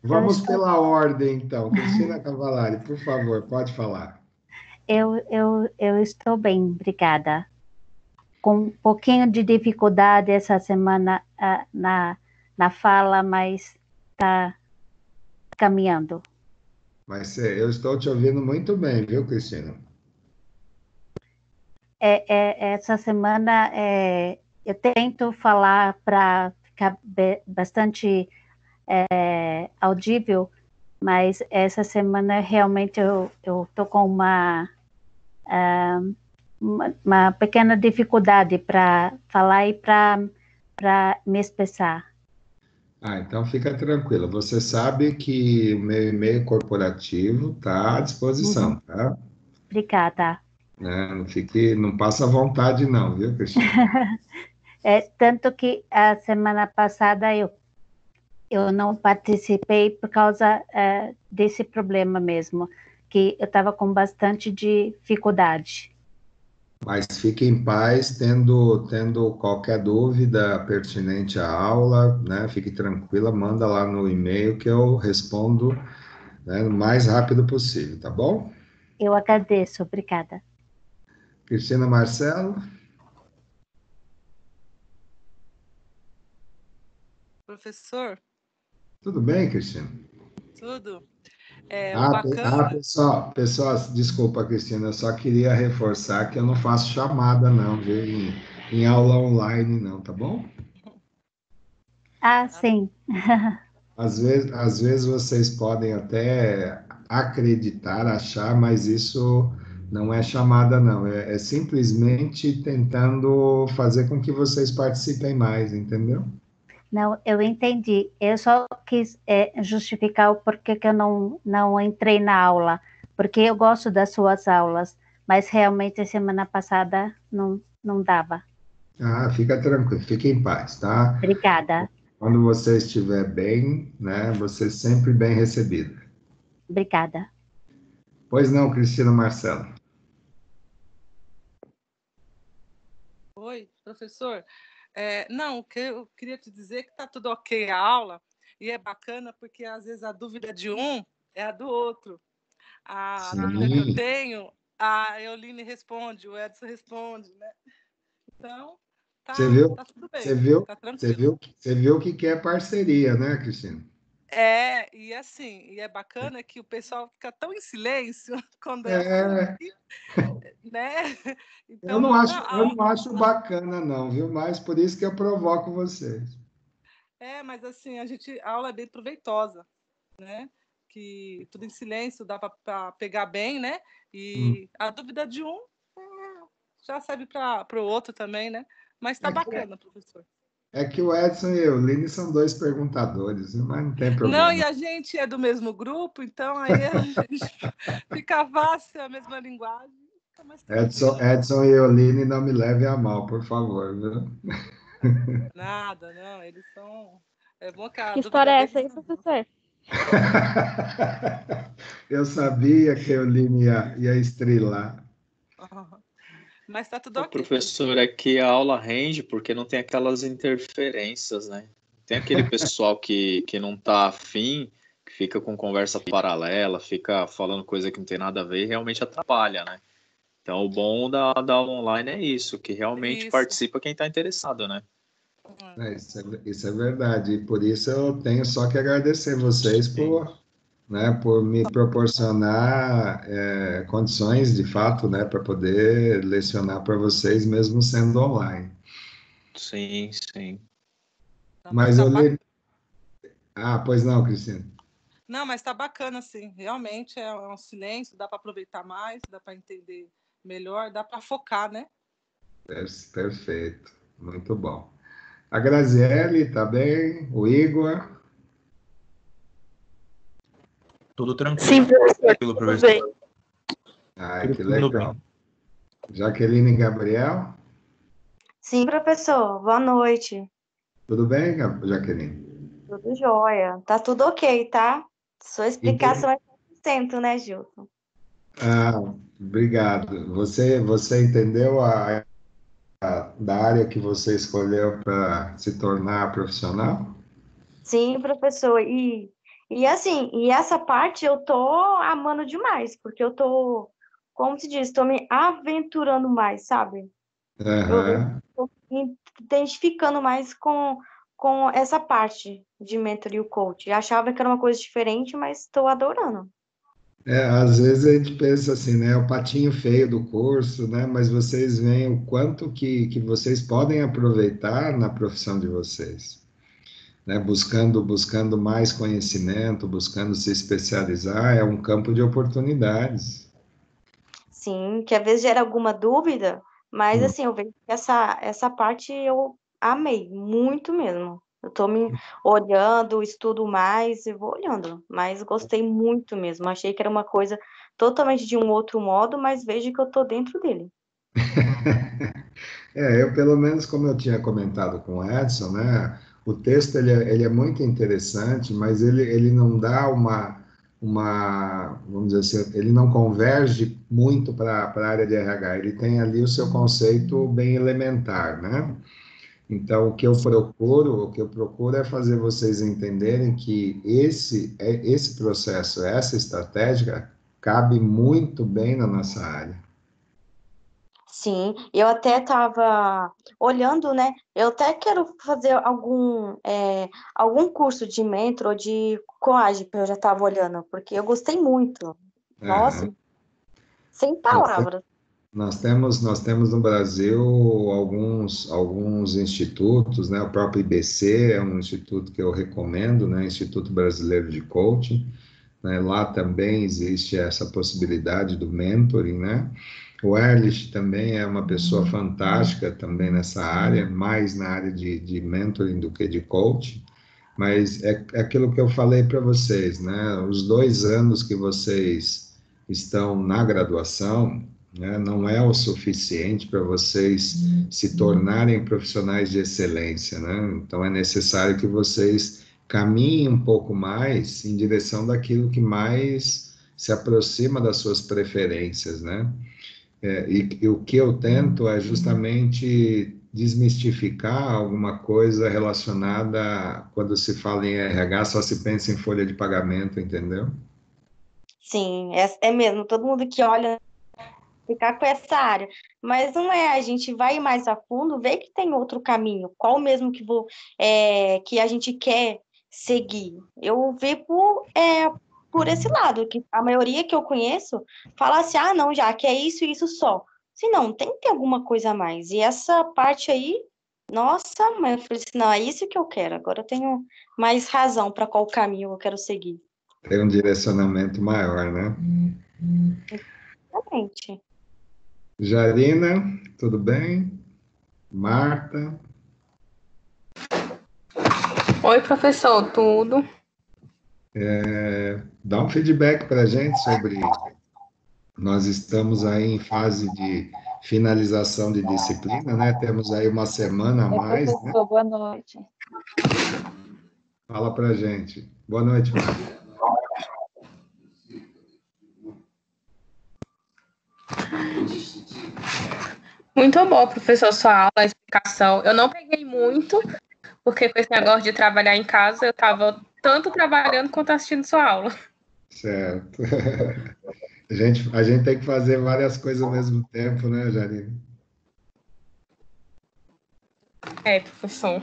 Speaker 1: vamos pela ordem, então. Cristina Cavalari, por favor, pode falar.
Speaker 5: Eu estou bem, obrigada. Com um pouquinho de dificuldade essa semana na fala, mas está caminhando.
Speaker 1: Mas eu estou te ouvindo muito bem, viu, Cristina?
Speaker 5: Essa semana eu tento falar para ficar bastante audível, mas essa semana realmente eu estou com uma pequena dificuldade para falar e para me expressar.
Speaker 1: Então fica tranquila. Você sabe que o meu e-mail corporativo está à disposição, tá?
Speaker 5: Obrigada.
Speaker 1: Não passa vontade não, viu, Cristina?
Speaker 5: Tanto que a semana passada eu não participei por causa desse problema mesmo, que eu estava com bastante dificuldade.
Speaker 1: Mas fique em paz, tendo qualquer dúvida pertinente à aula, né? Fique tranquila, manda lá no e-mail que eu respondo, né, o mais rápido possível, tá bom?
Speaker 5: Eu agradeço, obrigada.
Speaker 1: Cristina Marcelo?
Speaker 6: Professor?
Speaker 1: Tudo bem, Cristina?
Speaker 6: Tudo.
Speaker 1: Pessoal, desculpa, Cristina, eu só queria reforçar que eu não faço chamada, não, viu, em aula online, não, tá bom?
Speaker 5: Sim.
Speaker 1: Às vezes vocês podem até acreditar, achar, mas isso Não é chamada, não. É simplesmente tentando fazer com que vocês participem mais, entendeu?
Speaker 5: Não, eu entendi. Eu só quis justificar o porquê que eu não entrei na aula, porque eu gosto das suas aulas, mas realmente semana passada não dava.
Speaker 1: Ah, fica tranquilo, fique em paz, tá?
Speaker 5: Obrigada,
Speaker 1: Quando você estiver bem, né, você é sempre bem recebida.
Speaker 5: obrigada.
Speaker 1: Pois não, Cristina Marcelo.
Speaker 6: Oi, professor. Não, o que eu queria te dizer é que está tudo ok a aula, e é bacana porque às vezes a dúvida de um é a do outro. A dúvida que eu
Speaker 1: Sim.
Speaker 6: tenho, a Euline responde, o Edson responde, né? Então,
Speaker 1: Você viu?
Speaker 6: tá tudo
Speaker 1: Você
Speaker 6: bem,
Speaker 1: viu?
Speaker 6: tá
Speaker 1: Você
Speaker 6: tranquilo.
Speaker 1: viu? Você viu o que é parceria, né, Cristina?
Speaker 6: E assim, e é bacana que o pessoal fica tão em silêncio quando é
Speaker 1: É,
Speaker 6: assim, né?
Speaker 1: eu
Speaker 6: Então,
Speaker 1: não
Speaker 6: não,
Speaker 1: acho, eu não acho bacana, não, viu? Mas por isso que eu provoco vocês.
Speaker 6: mas assim, a aula é bem proveitosa, né? Que tudo em silêncio dá para pegar bem, né?
Speaker 1: Hum.
Speaker 6: E a dúvida de um já serve para o outro também, né? Mas tá bacana, professor.
Speaker 1: É que o Edson e eu, Lini, são dois perguntadores, mas não tem
Speaker 6: Não, e
Speaker 1: problema.
Speaker 6: a gente é do mesmo grupo, então aí a gente fica fácil a mesma linguagem, fica mais tranquilo.
Speaker 1: Edson e eu, Lini, não me levem a mal, por favor, viu?
Speaker 6: Nada, não, eles são. É bom que a
Speaker 4: Que história
Speaker 6: dúvida
Speaker 4: é
Speaker 6: deles
Speaker 4: essa aí,
Speaker 6: não.
Speaker 4: professor?
Speaker 1: Eu sabia que a Lini ia estrelar.
Speaker 6: Mas tá tudo
Speaker 3: O
Speaker 6: ok.
Speaker 3: professor, é que a aula rende porque não tem aquelas interferências, né? Tem aquele pessoal que não tá afim, que fica com conversa paralela, fica falando coisa que não tem nada a ver e realmente atrapalha, né? Então, o bom da aula online é isso, que realmente
Speaker 6: Isso.
Speaker 3: participa quem está interessado, né?
Speaker 1: Isso é verdade. E por isso eu tenho só que agradecer vocês
Speaker 3: Sim,
Speaker 1: por me proporcionar condições, de fato, né, para poder lecionar para vocês, mesmo sendo online.
Speaker 3: sim, sim.
Speaker 6: Não, mas
Speaker 1: Mas
Speaker 6: tá
Speaker 1: eu
Speaker 6: bacana.
Speaker 1: li... Ah, pois não, Cristina.
Speaker 6: Não, mas tá bacana, sim. Realmente é um silêncio, dá para aproveitar mais, dá para entender melhor, dá para focar, né?
Speaker 1: Perfeito, muito bom. A Graziele, tá bem? O Igor?
Speaker 7: Tudo
Speaker 2: Sim,
Speaker 7: tranquilo,
Speaker 2: professor, tudo
Speaker 7: professor.
Speaker 2: bem.
Speaker 1: Ai, que
Speaker 7: Tudo bem.
Speaker 1: legal. Jaqueline e Gabriel?
Speaker 8: Sim, professor. Boa noite.
Speaker 1: Tudo bem, Jaqueline?
Speaker 8: Tudo jóia. Tá tudo ok, tá? Sua
Speaker 1: E por...
Speaker 8: explicação é 100%, né, Gilson?
Speaker 1: Ah, obrigado. Você entendeu da área que você escolheu para se tornar profissional?
Speaker 8: Sim, professor. E assim, e essa parte eu tô amando demais, porque eu tô, como se diz, tô me aventurando mais, sabe? Eu
Speaker 1: Aham.
Speaker 8: tô me identificando mais com essa parte de mentoria e coach. Eu achava que era uma coisa diferente, mas estou adorando.
Speaker 1: Às vezes a gente pensa assim, né? O patinho feio do curso, né? Mas vocês veem o quanto que vocês podem aproveitar na profissão de vocês, né? Buscando mais conhecimento, buscando se especializar, é um campo de oportunidades.
Speaker 8: Sim, que às vezes gera alguma dúvida, mas
Speaker 1: Hum.
Speaker 8: assim, eu vejo que essa parte eu amei, muito mesmo. Eu tô me olhando, estudo mais e vou olhando, mas gostei muito mesmo. Achei que era uma coisa totalmente de um outro modo, mas vejo que eu tô dentro dele.
Speaker 1: Eu pelo menos, como eu tinha comentado com o Edson, né? O texto ele é muito interessante, mas ele não dá vamos dizer assim, ele não converge muito para a área de RH. Ele tem ali o seu conceito bem elementar, né? Então, o que eu procuro é fazer vocês entenderem que esse processo, essa estratégia, cabe muito bem na nossa área.
Speaker 8: Sim, eu até estava olhando, né? Eu até quero fazer algum curso de mentor ou de coaching, que eu já estava olhando, porque eu gostei muito. Nossa,
Speaker 1: Aham.
Speaker 8: sem
Speaker 1: Nós te-
Speaker 8: palavras.
Speaker 1: nós temos no Brasil alguns institutos, né? O próprio IBC é um instituto que eu recomendo, né? Instituto Brasileiro de Coaching. né? Lá também existe essa possibilidade do mentoring, né? O Ehrlich também é uma pessoa fantástica também nessa área, mais na área de mentoring do que de coaching, mas é aquilo que eu falei para vocês, né? Os 2 anos que vocês estão na graduação, né, não é o suficiente para vocês se tornarem profissionais de excelência, né? Então é necessário que vocês caminhem um pouco mais em direção daquilo que mais se aproxima das suas preferências, né? E o que eu tento é justamente desmistificar alguma coisa relacionada quando se fala em RH, só se pensa em folha de pagamento, entendeu?
Speaker 8: Sim, é mesmo. Todo mundo que olha ficar com essa área. Mas não é, a gente vai mais a fundo, vê que tem outro caminho, qual mesmo que a gente quer seguir. Eu vi por esse lado, que a maioria que eu conheço fala assim, ah, não, já que é isso e isso só. Se não, tem que ter alguma coisa a mais. E essa parte aí, nossa, mas eu falei assim, não, é isso que eu quero. Agora eu tenho mais razão para qual caminho eu quero seguir.
Speaker 1: Tem um direcionamento maior, né?
Speaker 8: Exatamente.
Speaker 1: Jarina, tudo bem? Marta?
Speaker 2: Oi, professor, tudo?
Speaker 1: Dá um feedback para a gente sobre. Nós estamos aí em fase de finalização de disciplina, né? Temos aí uma semana a mais, né?
Speaker 4: Professor, boa noite.
Speaker 1: Fala para a gente. Boa noite, Marta.
Speaker 2: Muito bom, professor, sua aula, a explicação. Eu não peguei muito, porque com esse negócio de trabalhar em casa, eu estava tanto trabalhando quanto assistindo sua aula.
Speaker 1: Certo. A gente tem que fazer várias coisas ao mesmo tempo, né, Jarina?
Speaker 2: Professor,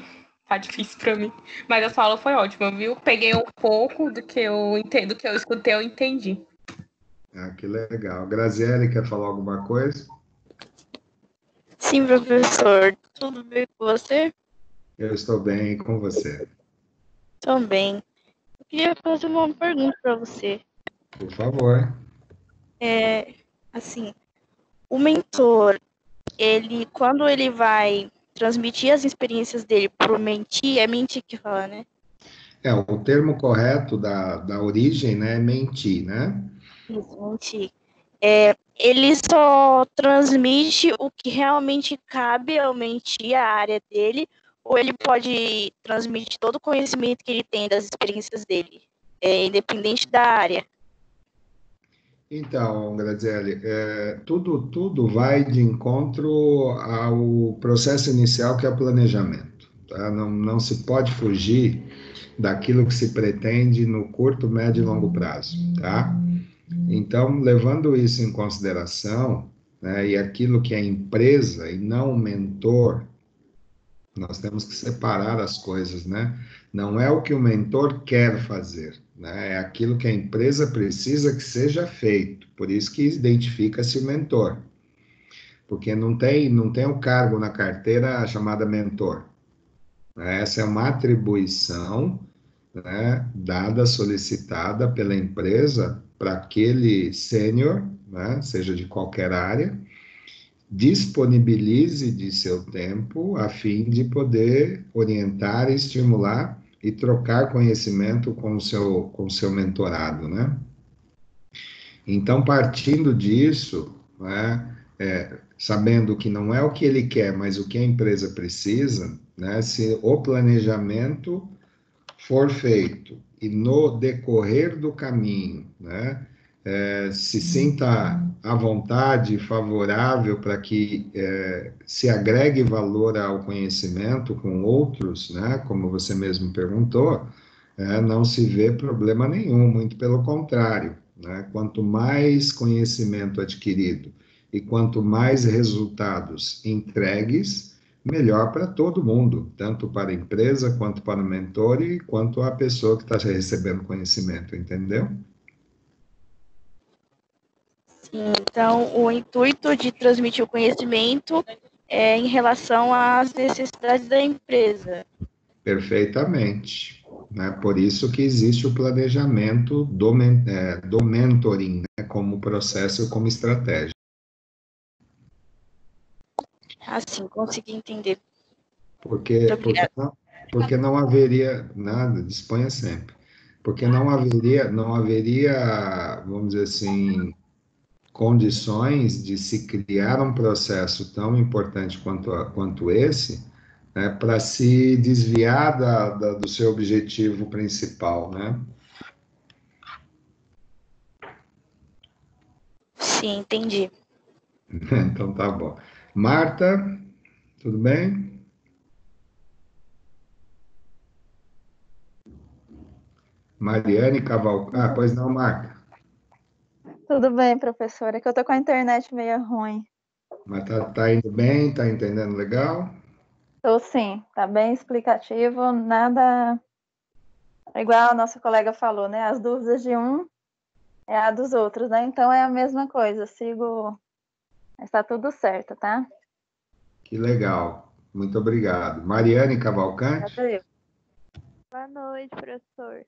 Speaker 2: tá difícil para mim. Mas a sua aula foi ótima, viu? Peguei um pouco do que eu entendo, do que eu escutei, eu entendi.
Speaker 1: Ah, que legal. Graziele, quer falar alguma coisa?
Speaker 7: Sim, professor. Tudo bem com você?
Speaker 1: Eu estou bem com você.
Speaker 7: Também. Eu queria fazer uma pergunta para você.
Speaker 1: Por favor.
Speaker 7: Assim, o mentor, quando ele vai transmitir as experiências dele pro mentee, é mentee que fala, né?
Speaker 1: O termo correto da origem, né, é mentir, né?
Speaker 7: Isso, mentee. Ele só transmite o que realmente cabe ao mentee, a área dele, ou ele pode transmitir todo o conhecimento que ele tem das experiências dele, independente da área.
Speaker 1: Então, Graziele, tudo vai de encontro ao processo inicial, que é o planejamento. Tá? Não se pode fugir daquilo que se pretende no curto, médio e longo prazo. Tá? Então, levando isso em consideração, né, e aquilo que é empresa e não o mentor, nós temos que separar as coisas, né? Não é o que o mentor quer fazer, né? É aquilo que a empresa precisa que seja feito. Por isso que identifica-se o mentor. Porque não tem o cargo na carteira chamada mentor. Essa é uma atribuição, né, dada, solicitada pela empresa para aquele sênior, né, seja de qualquer área, disponibilize de seu tempo a fim de poder orientar, estimular e trocar conhecimento com o seu mentorado, né? Então, partindo disso, né, sabendo que não é o que ele quer, mas o que a empresa precisa, né, se o planejamento for feito e no decorrer do caminho, né, se sinta à vontade, favorável para que se agregue valor ao conhecimento com outros, né, como você mesmo perguntou, não se vê problema nenhum, muito pelo contrário, né, quanto mais conhecimento adquirido e quanto mais resultados entregues, melhor para todo mundo, tanto para a empresa, quanto para o mentor e quanto a pessoa que está recebendo conhecimento, entendeu?
Speaker 7: Sim, então, o intuito de transmitir o conhecimento em relação às necessidades da empresa.
Speaker 1: Perfeitamente. né? Por isso que existe o planejamento do mentoring, né? Como processo, como estratégia.
Speaker 7: Assim, consegui entender.
Speaker 1: Porque,
Speaker 7: Muito
Speaker 1: porque,
Speaker 7: obrigada.
Speaker 1: não, porque não haveria nada, disponha sempre. Porque não haveria, vamos dizer assim, condições de se criar um processo tão importante quanto esse, né, para se desviar do seu objetivo principal, né?
Speaker 7: Sim, entendi.
Speaker 1: Então tá bom. Marta, tudo bem? Mariane Cavalcante. Ah, pois não, Marta.
Speaker 4: Tudo bem, professora, é que eu tô com a internet meio ruim.
Speaker 1: Mas tá indo bem, tá entendendo legal?
Speaker 4: Tô sim, tá bem explicativo, nada igual a nossa colega falou, né? As dúvidas de um é a dos outros, né? Então é a mesma coisa, sigo, está tudo certo, tá?
Speaker 1: Que legal. Muito obrigado. Mariane Cavalcante,
Speaker 4: Valeu.
Speaker 9: Boa noite, professor.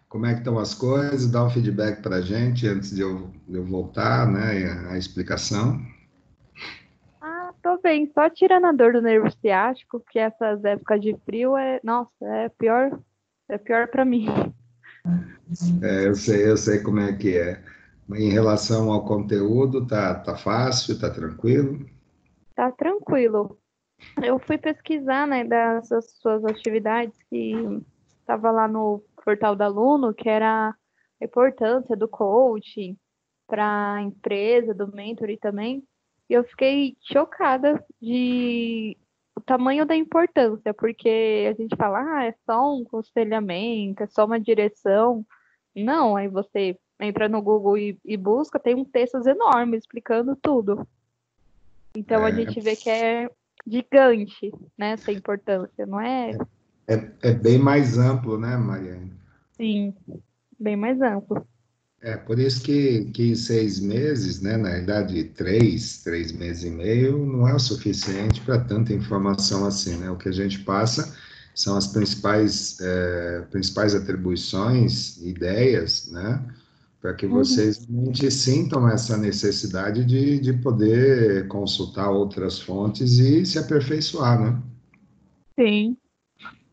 Speaker 1: como é que estão as coisas? Dá um feedback para a gente antes de eu voltar, né, a explicação.
Speaker 9: Tô bem, só tirando a dor do nervo ciático, que essas épocas de frio nossa, é pior para mim.
Speaker 1: Eu sei como é que é. Em relação ao conteúdo, tá fácil, tá tranquilo?
Speaker 9: Tá tranquilo. Eu fui pesquisar, né, dessas suas atividades que estava lá no portal do aluno, que era a importância do coaching para a empresa, do mentoring também. E eu fiquei chocada de o tamanho da importância, porque a gente fala, é só um aconselhamento, é só uma direção. Não, aí você entra no Google e busca, tem um textos enorme explicando tudo. Então a gente vê que é gigante, né, essa importância, não é?
Speaker 1: É bem mais amplo, né, Mariane?
Speaker 9: Sim, bem mais amplo.
Speaker 1: Por isso que em 6 meses, né, na verdade, 3 meses e meio, não é o suficiente para tanta informação assim, né? O que a gente passa são as principais atribuições, ideias, né? Para que vocês realmente sintam essa necessidade de poder consultar outras fontes e se aperfeiçoar, né?
Speaker 9: Sim.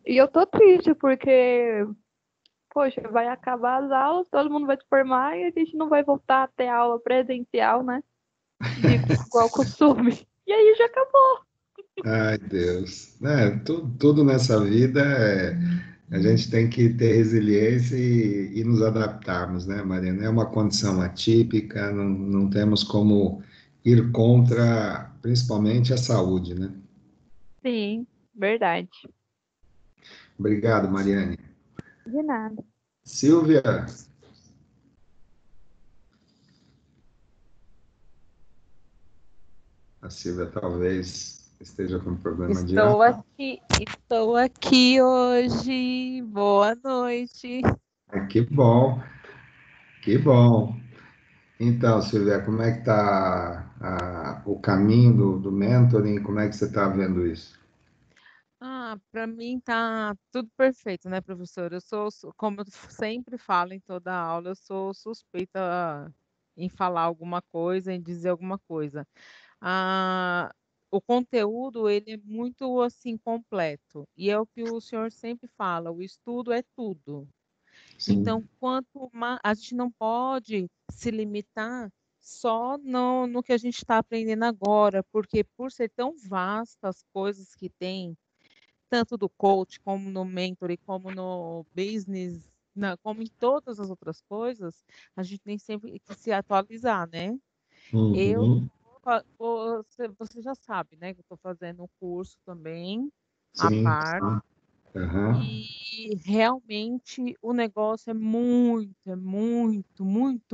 Speaker 9: E eu tô triste porque, poxa, vai acabar as aulas, todo mundo vai se formar e a gente não vai voltar a ter aula presencial, né? De igual costume. E aí já acabou.
Speaker 1: Ai, Deus. Tudo nessa vida a gente tem que ter resiliência e nos adaptarmos, né, Mariana? É uma condição atípica, não temos como ir contra, principalmente a saúde, né?
Speaker 9: Sim, verdade.
Speaker 1: Obrigado, Mariane.
Speaker 9: De nada.
Speaker 1: Silvia, a Silvia talvez esteja com problema de ar.
Speaker 10: Estou aqui hoje. Boa noite.
Speaker 1: Que bom, que bom. Então, Silvia, como é que está o caminho do mentoring? Como é que você está vendo isso?
Speaker 10: Para mim tá tudo perfeito, né, professor? Como eu sempre falo em toda aula, eu sou suspeita em falar alguma coisa, em dizer alguma coisa. Ah, o conteúdo, ele é muito, assim, completo. E é o que o senhor sempre fala, o estudo é tudo. Então,
Speaker 1: Sim.
Speaker 10: a gente não pode se limitar só no que a gente está aprendendo agora, porque por ser tão vastas as coisas que tem, tanto do coach, como no mentoring, como no business, como em todas as outras coisas, a gente tem sempre que se atualizar, né? Eu,
Speaker 1: Uhum.
Speaker 10: você já sabe, né, que eu estou fazendo um curso também, à
Speaker 1: Sim.
Speaker 10: parte,
Speaker 1: Aham.
Speaker 10: e realmente o negócio é muito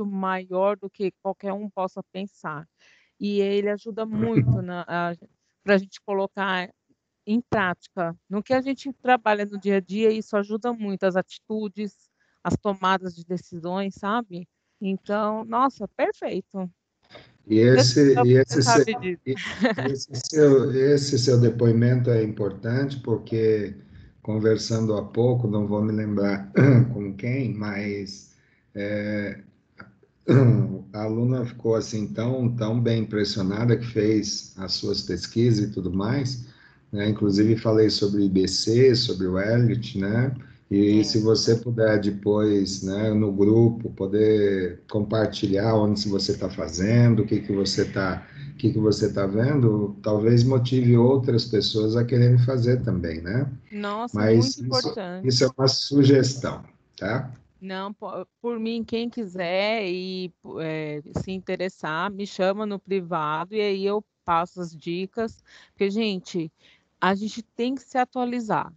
Speaker 10: maior do que qualquer um possa pensar. E ele ajuda muito para a gente colocar em prática. No que a gente trabalha no dia a dia, isso ajuda muito as atitudes, as tomadas de decisões, sabe? Então, nossa, perfeito.
Speaker 1: E esse, e
Speaker 10: Você
Speaker 1: esse, seu,
Speaker 10: sabe disso.
Speaker 1: e esse seu depoimento é importante porque conversando há pouco, não vou me lembrar com quem, mas a aluna ficou assim tão bem impressionada que fez as suas pesquisas e tudo mais, né? Inclusive falei sobre o IBC, sobre o Elliott, né? E se você puder depois, né, no grupo, poder compartilhar onde você está fazendo, o que você está vendo, talvez motive outras pessoas a quererem fazer também, né?
Speaker 10: Nossa,
Speaker 1: Mas
Speaker 10: muito importante.
Speaker 1: isso é uma sugestão, tá?
Speaker 10: Não, por mim, quem quiser e se interessar, me chama no privado e aí eu passo as dicas, porque, gente, a gente tem que se atualizar.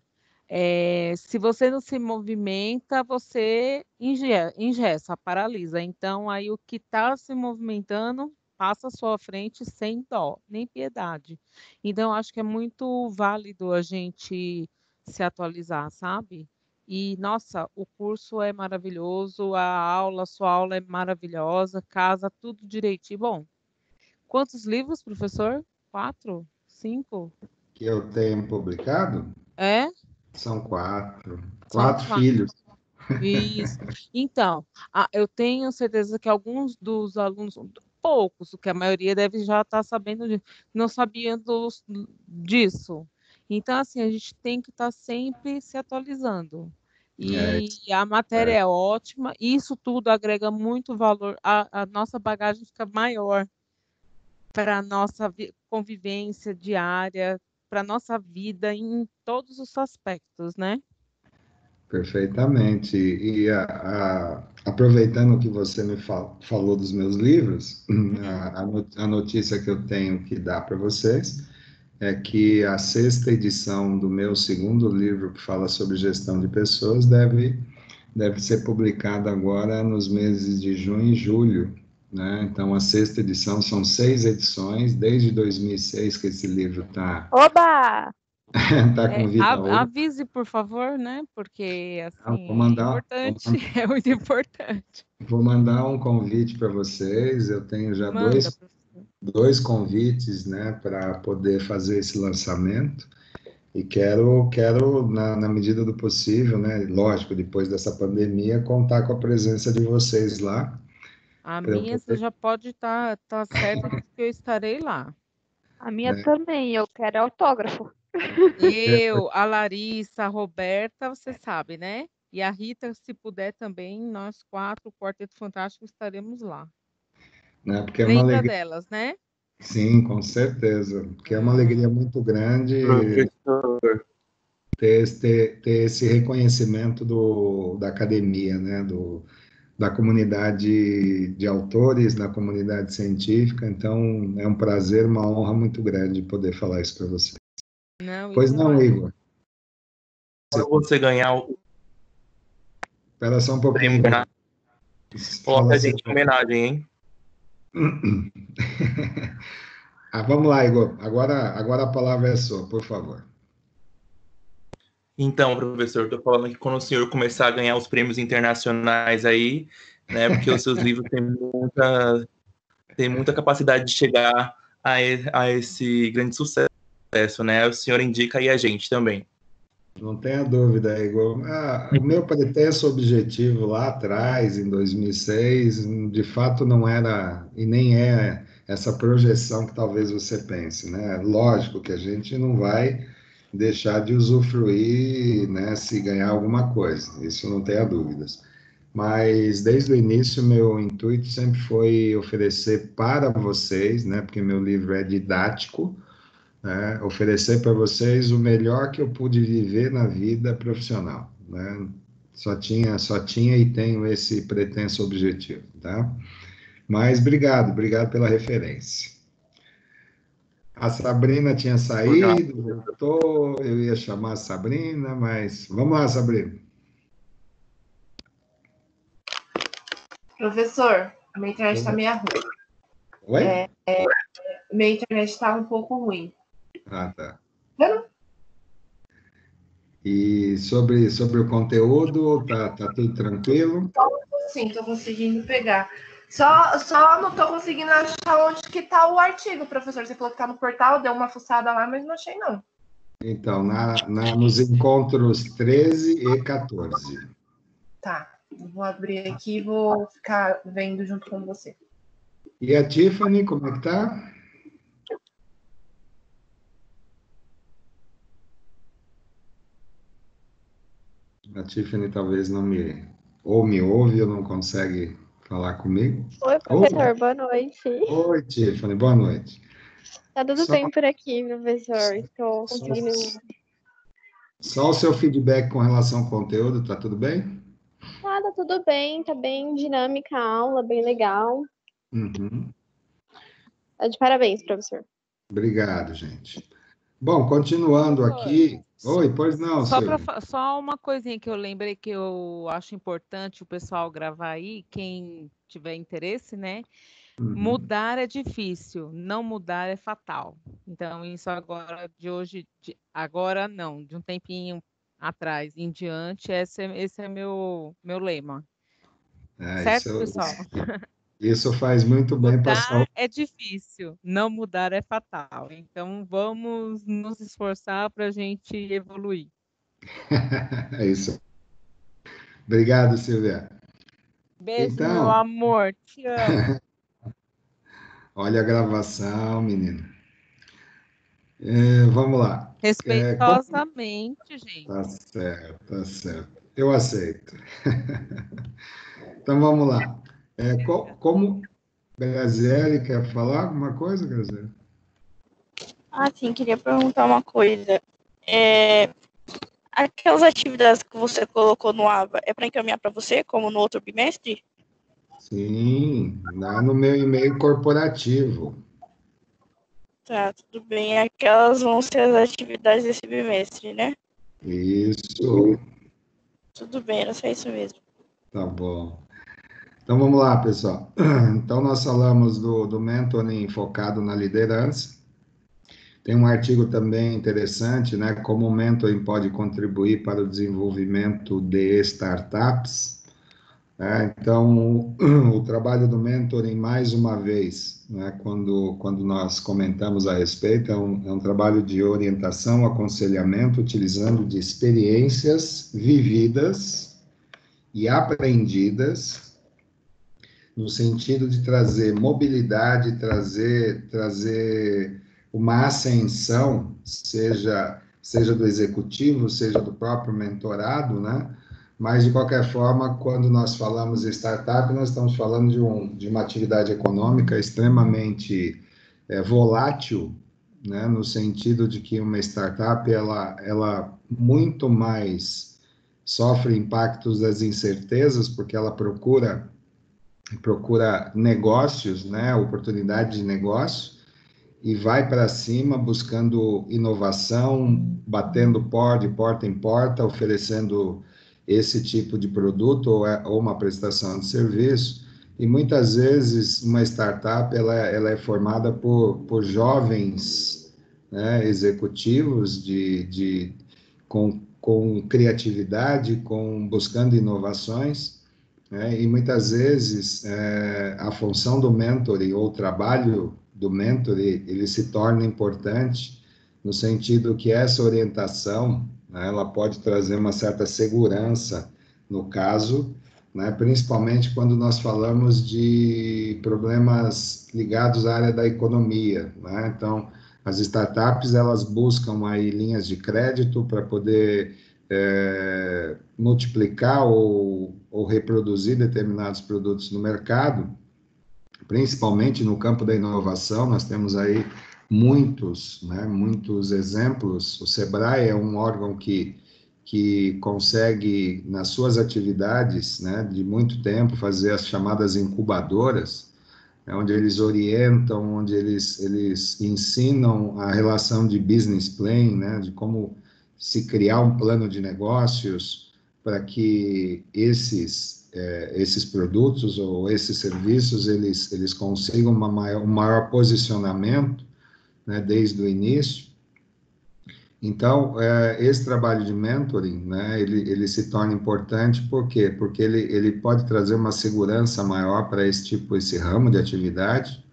Speaker 10: Se você não se movimenta, você engessa, paralisa. Então, aí o que está se movimentando passa à sua frente sem dó, nem piedade. Então, acho que é muito válido a gente se atualizar, sabe? E, nossa, o curso é maravilhoso, sua aula é maravilhosa, casa tudo direitinho. Bom, quantos livros, professor? 4? 5?
Speaker 1: Que eu tenho publicado?
Speaker 10: É?
Speaker 1: São 4.
Speaker 10: São
Speaker 1: 4 filhos.
Speaker 10: Isso. Então, eu tenho certeza que alguns dos alunos, poucos, que a maioria deve já estar sabendo, não sabiam disso. Então, assim, a gente tem que estar sempre se atualizando. E a matéria é ótima, isso tudo agrega muito valor, a nossa bagagem fica maior para a nossa convivência diária, para a nossa vida em todos os aspectos, né?
Speaker 1: Perfeitamente. E aproveitando que você me falou dos meus livros, a notícia que eu tenho que dar para vocês é que a 6ª edição do meu segundo livro, que fala sobre gestão de pessoas, deve ser publicada agora nos meses de junho e julho, né? Então, a 6ª edição são 6 edições, desde 2006 que esse livro está
Speaker 9: Oba!
Speaker 1: com vida hoje.
Speaker 10: Avise, por favor, né? Porque, assim,
Speaker 1: Vou mandar,
Speaker 10: é muito importante.
Speaker 1: Vou mandar um convite para vocês. Eu tenho já dois convites, né, para poder fazer esse lançamento. E quero na medida do possível, né, lógico, depois dessa pandemia, contar com a presença de vocês lá.
Speaker 10: A minha você já pode estar certa que eu estarei lá.
Speaker 9: A minha também, eu quero autógrafo.
Speaker 10: Eu, a Larissa, a Roberta, você sabe, né? E a Rita, se puder também, nós 4, o Quarteto Fantástico, estaremos lá.
Speaker 1: Né, porque é uma
Speaker 10: Lembra
Speaker 1: alegria...
Speaker 10: delas, né?
Speaker 1: Sim, com certeza. Porque é uma alegria muito grande ter esse reconhecimento da academia, né? Da comunidade de autores, da comunidade científica. Então, é um prazer, uma honra muito grande poder falar isso para você. Pois não, Igor?
Speaker 11: Quando você ganhar o...
Speaker 1: Espera só um pouquinho.
Speaker 11: Coloca a gente em homenagem, hein?
Speaker 1: Vamos lá, Igor. Agora a palavra é sua, por favor.
Speaker 11: Então, professor, estou falando que quando o senhor começar a ganhar os prêmios internacionais aí, né, porque os seus livros têm muita capacidade de chegar a esse grande sucesso, né? O senhor indica aí a gente também.
Speaker 1: Não tenha dúvida, Igor. O meu pretenso objetivo lá atrás, em 2006, de fato não era, e nem é essa projeção que talvez você pense, né? Lógico que a gente não vai deixar de usufruir, né, se ganhar alguma coisa, isso não tenha dúvidas. Mas, desde o início, meu intuito sempre foi oferecer para vocês, né, porque meu livro é didático, né, oferecer para vocês o melhor que eu pude viver na vida profissional, né? Só tinha e tenho esse pretenso objetivo, tá? Mas obrigado pela referência. A Sabrina tinha saído, voltou, eu ia chamar a Sabrina, mas vamos lá, Sabrina.
Speaker 12: Professor, a minha internet está meio ruim.
Speaker 1: Oi?
Speaker 12: Minha internet está um pouco ruim.
Speaker 1: Tá. E sobre o conteúdo, tá tudo tranquilo?
Speaker 12: Sim, estou conseguindo pegar. Só não estou conseguindo achar onde que está o artigo, professor. Você falou que está no portal, deu uma fuçada lá, mas não achei, não.
Speaker 1: Então, nos encontros 13 e 14.
Speaker 12: Tá, vou abrir aqui e vou ficar vendo junto com você.
Speaker 1: E a Tiffany, como é que tá? A Tiffany talvez não me ouve ou não consegue falar comigo.
Speaker 13: Oi, professor, boa noite.
Speaker 1: Oi, Tiffany, boa noite.
Speaker 13: Tá tudo bem por aqui, professor? Estou conseguindo.
Speaker 1: Só o seu feedback com relação ao conteúdo, tá tudo bem?
Speaker 13: Ah, tá tudo bem, tá bem dinâmica a aula, bem legal.
Speaker 1: Uhum.
Speaker 13: Tá de parabéns, professor.
Speaker 1: Obrigado, gente. Bom, continuando aqui. Oi, pois não, Silvia.
Speaker 10: Só uma coisinha que eu lembrei que eu acho importante o pessoal gravar aí, quem tiver interesse, né? Mudar é difícil, não mudar é fatal. Então, isso agora, de hoje, agora não, de um tempinho atrás em diante, esse é meu lema. Certo, pessoal?
Speaker 1: Isso faz muito bem para a saúde.
Speaker 10: Mudar é difícil, não mudar é fatal. Então, vamos nos esforçar para a gente evoluir.
Speaker 1: É isso. Obrigado, Silvia.
Speaker 10: Beijo, meu amor. Te amo.
Speaker 1: Olha a gravação, menina. Vamos lá.
Speaker 10: Respeitosamente, gente.
Speaker 1: Tá certo, tá certo. Eu aceito. Então, vamos lá. Como Graziele quer falar alguma coisa, Graziele?
Speaker 7: Sim, queria perguntar uma coisa. Aquelas atividades que você colocou no ABA, é para encaminhar para você, como no outro bimestre?
Speaker 1: Sim, lá no meu e-mail corporativo.
Speaker 7: Tá, tudo bem. Aquelas vão ser as atividades desse bimestre, né?
Speaker 1: Isso.
Speaker 7: Tudo bem, era só isso mesmo.
Speaker 1: Tá bom. Então, vamos lá, pessoal. Então, nós falamos do mentoring focado na liderança. Tem um artigo também interessante, né? Como o mentoring pode contribuir para o desenvolvimento de startups. Então, o trabalho do mentoring, mais uma vez, né, quando nós comentamos a respeito, é um trabalho de orientação, aconselhamento, utilizando de experiências vividas e aprendidas, no sentido de trazer mobilidade, trazer uma ascensão, seja do executivo, seja do próprio mentorado, né? Mas, de qualquer forma, quando nós falamos em startup, nós estamos falando de uma atividade econômica extremamente volátil, né? No sentido de que uma startup, ela muito mais sofre impactos das incertezas, porque ela procura negócios, né? Oportunidade de negócio, e vai para cima buscando inovação, batendo de porta em porta, oferecendo esse tipo de produto ou uma prestação de serviço. E muitas vezes uma startup ela é formada por jovens, né, executivos com criatividade, buscando inovações, né, e muitas vezes a função do mentoring ou o trabalho do mentor, ele se torna importante no sentido que essa orientação, né, ela pode trazer uma certa segurança no caso, né, principalmente quando nós falamos de problemas ligados à área da economia, né? Então, as startups, elas buscam aí linhas de crédito para poder multiplicar ou reproduzir determinados produtos no mercado, principalmente no campo da inovação. Nós temos aí muitos exemplos. O Sebrae é um órgão que consegue, nas suas atividades, né, de muito tempo, fazer as chamadas incubadoras, onde eles orientam, onde eles ensinam a relação de business plan, né, de como se criar um plano de negócios para que esses produtos ou esses serviços, eles consigam um maior posicionamento, né, desde o início. Então, esse trabalho de mentoring, né, ele se torna importante, por quê? Porque ele pode trazer uma segurança maior para esse ramo de atividade,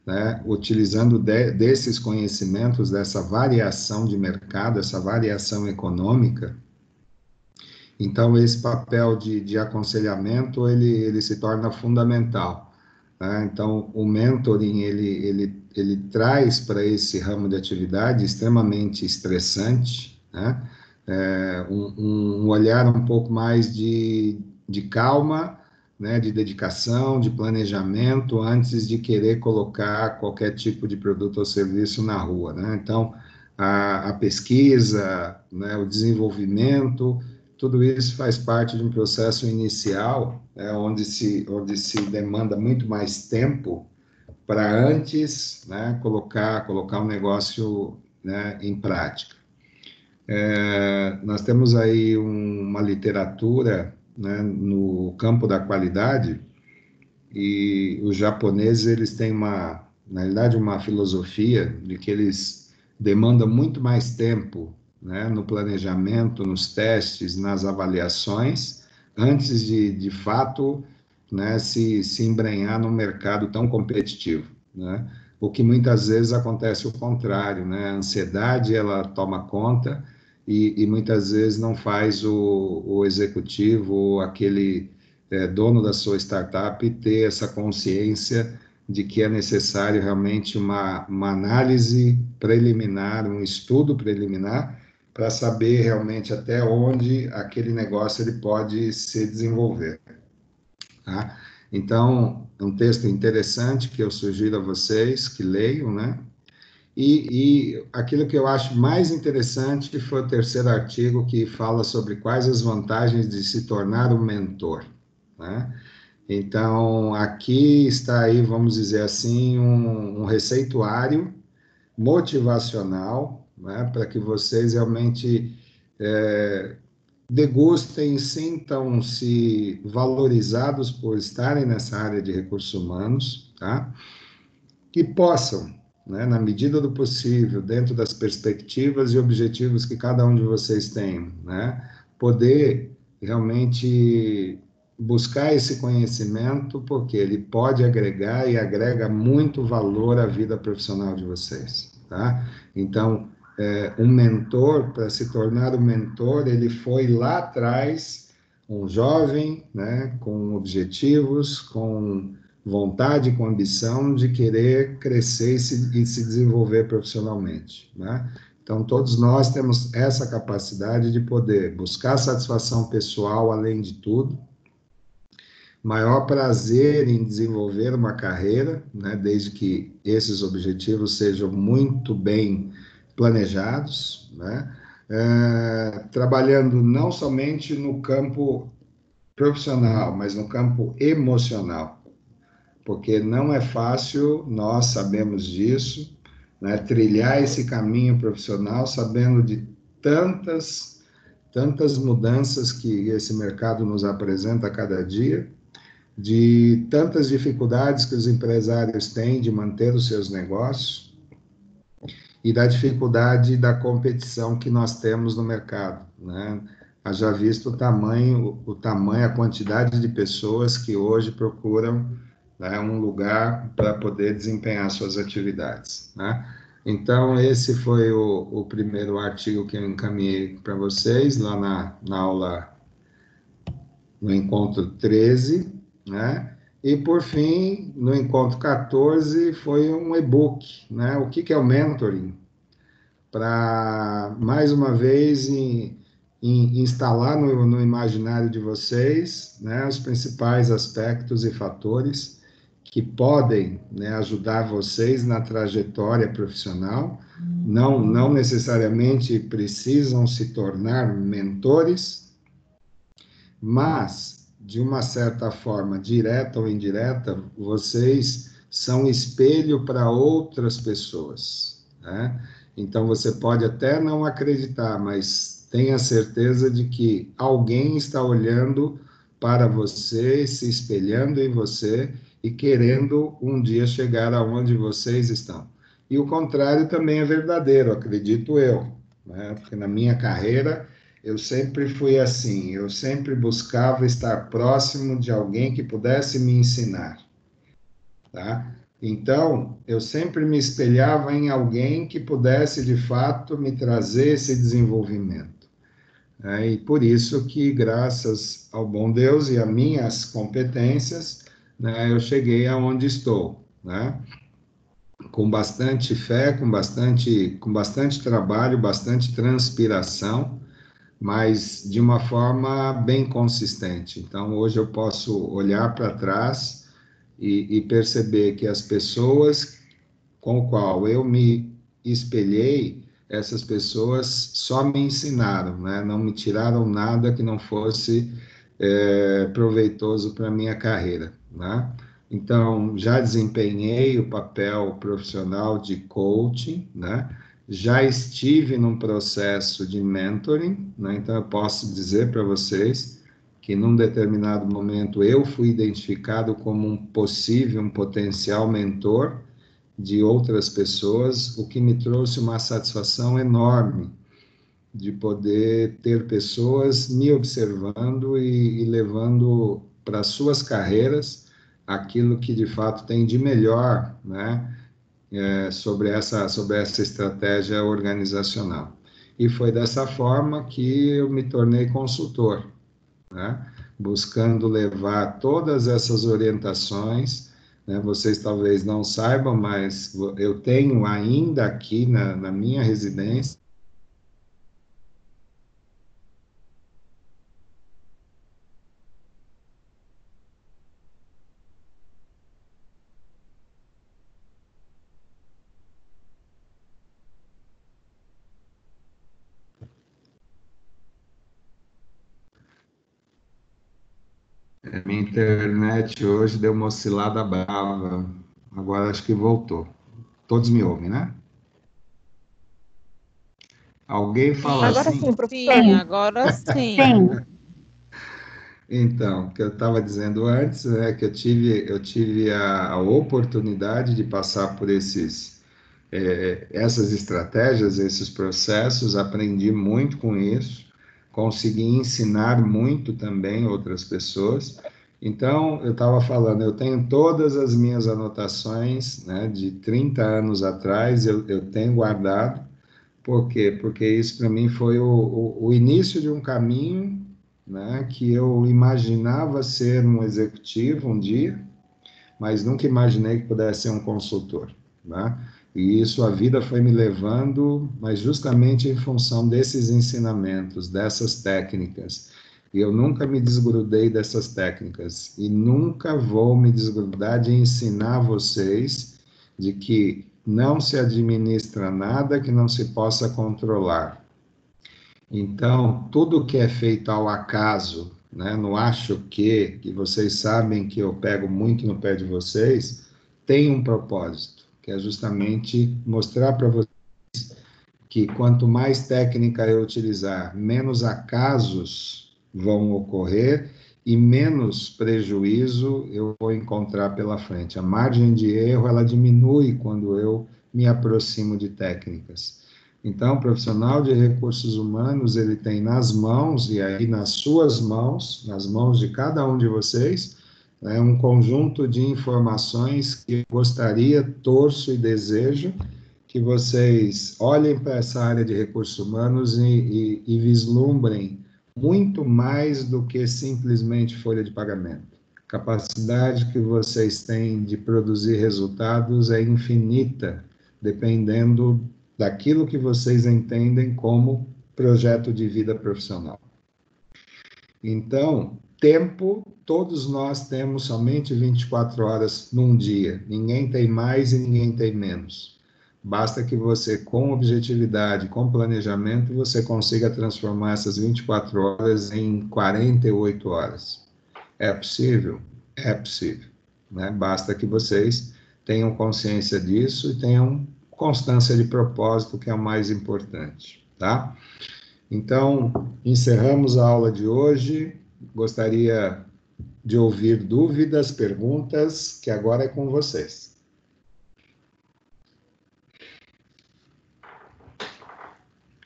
Speaker 1: né, utilizando desses conhecimentos, dessa variação de mercado, essa variação econômica. Então, esse papel de aconselhamento, ele se torna fundamental. Né? Então, o mentoring, ele traz para esse ramo de atividade extremamente estressante, né? Um olhar um pouco mais de calma, né? De dedicação, de planejamento, antes de querer colocar qualquer tipo de produto ou serviço na rua. Né? Então, a pesquisa, né? O desenvolvimento, tudo isso faz parte de um processo inicial, onde se demanda muito mais tempo para antes, né, colocar o negócio, né, em prática. Nós temos aí uma literatura, né, no campo da qualidade, e os japoneses, eles têm na realidade, uma filosofia de que eles demandam muito mais tempo, né, no planejamento, nos testes, nas avaliações, antes de fato, né, se embrenhar num mercado tão competitivo, né? O que muitas vezes acontece o contrário, né? A ansiedade, ela toma conta e muitas vezes não faz o executivo ou aquele dono da sua startup ter essa consciência de que é necessário realmente uma análise preliminar, um estudo preliminar, para saber realmente até onde aquele negócio ele pode se desenvolver. Tá? Então, é um texto interessante que eu sugiro a vocês que leiam, né? E aquilo que eu acho mais interessante foi o terceiro artigo, que fala sobre quais as vantagens de se tornar um mentor, né? Então, aqui está aí, vamos dizer assim, um receituário motivacional, né, para que vocês realmente degustem, sintam-se valorizados por estarem nessa área de recursos humanos, tá? Que possam, né, na medida do possível, dentro das perspectivas e objetivos que cada um de vocês tem, né, poder realmente buscar esse conhecimento, porque ele pode agregar e agrega muito valor à vida profissional de vocês, tá? Então, um mentor, para se tornar um mentor, ele foi lá atrás, um jovem, né, com objetivos, com vontade, com ambição de querer crescer e se desenvolver profissionalmente, né? Então, todos nós temos essa capacidade de poder buscar satisfação pessoal, além de tudo, maior prazer em desenvolver uma carreira, né, desde que esses objetivos sejam muito bem planejados, né, trabalhando não somente no campo profissional, mas no campo emocional, porque não é fácil, nós sabemos disso, né, trilhar esse caminho profissional sabendo de tantas mudanças que esse mercado nos apresenta a cada dia, de tantas dificuldades que os empresários têm de manter os seus negócios e da dificuldade da competição que nós temos no mercado, né? Haja visto o tamanho, a quantidade de pessoas que hoje procuram, né, um lugar para poder desempenhar suas atividades, né? Então, esse foi o primeiro artigo que eu encaminhei para vocês lá na aula, no encontro 13, né? E, por fim, no encontro 14, foi um e-book, né? O que é o mentoring? Para, mais uma vez, instalar no imaginário de vocês, né, os principais aspectos e fatores que podem, né, ajudar vocês na trajetória profissional. Não necessariamente precisam se tornar mentores, mas, de uma certa forma, direta ou indireta, vocês são espelho para outras pessoas, né? Então, você pode até não acreditar, mas tenha certeza de que alguém está olhando para você, se espelhando em você e querendo um dia chegar aonde vocês estão. E o contrário também é verdadeiro, acredito eu, né? Porque na minha carreira eu sempre fui assim, eu sempre buscava estar próximo de alguém que pudesse me ensinar, tá? Então, eu sempre me espelhava em alguém que pudesse, de fato, me trazer esse desenvolvimento. E por isso que, graças ao bom Deus e a minhas competências, né, eu cheguei aonde estou, né? Com bastante fé, com bastante trabalho, bastante transpiração, mas de uma forma bem consistente. Então, hoje eu posso olhar para trás e perceber que as pessoas com o qual eu me espelhei, essas pessoas só me ensinaram, né? Não me tiraram nada que não fosse proveitoso para a minha carreira, né? Então, já desempenhei o papel profissional de coaching, né? Já estive num processo de mentoring, né? Então, eu posso dizer para vocês que num determinado momento eu fui identificado como um potencial mentor de outras pessoas, o que me trouxe uma satisfação enorme de poder ter pessoas me observando e levando para suas carreiras aquilo que de fato tem de melhor, né, sobre essa estratégia organizacional. E foi dessa forma que eu me tornei consultor, né, buscando levar todas essas orientações, né, vocês talvez não saibam, mas eu tenho ainda aqui na minha residência minha internet hoje deu uma oscilada brava. Agora acho que voltou. Todos me ouvem, né? Alguém fala
Speaker 10: Agora
Speaker 1: assim?
Speaker 10: sim, agora sim.
Speaker 1: Então, o que eu estava dizendo antes é que eu tive a oportunidade de passar por essas estratégias, esses processos, aprendi muito com isso, consegui ensinar muito também outras pessoas. Então, eu estava falando, eu tenho todas as minhas anotações, né, de 30 anos atrás, eu tenho guardado. Por quê? Porque isso para mim foi o início de um caminho, né, que eu imaginava ser um executivo um dia, mas nunca imaginei que pudesse ser um consultor, né? E isso a vida foi me levando, mas justamente em função desses ensinamentos, dessas técnicas. E eu nunca me desgrudei dessas técnicas e nunca vou me desgrudar de ensinar vocês de que não se administra nada que não se possa controlar. Então, tudo que é feito ao acaso, né, no acho que vocês sabem que eu pego muito no pé de vocês, tem um propósito, que é justamente mostrar para vocês que quanto mais técnica eu utilizar, menos acasos vão ocorrer e menos prejuízo eu vou encontrar pela frente. A margem de erro, ela diminui quando eu me aproximo de técnicas. Então, o profissional de recursos humanos, ele tem nas mãos, e aí nas suas mãos, nas mãos de cada um de vocês, né, um conjunto de informações que eu gostaria, torço e desejo que vocês olhem para essa área de recursos humanos e vislumbrem muito mais do que simplesmente folha de pagamento. A capacidade que vocês têm de produzir resultados é infinita, dependendo daquilo que vocês entendem como projeto de vida profissional. Então, tempo, todos nós temos somente 24 horas num dia. Ninguém tem mais e ninguém tem menos. Basta que você, com objetividade, com planejamento, você consiga transformar essas 24 horas em 48 horas. É possível? É possível, né? Basta que vocês tenham consciência disso e tenham constância de propósito, que é o mais importante, tá? Então, encerramos a aula de hoje. Gostaria de ouvir dúvidas, perguntas, que agora é com vocês.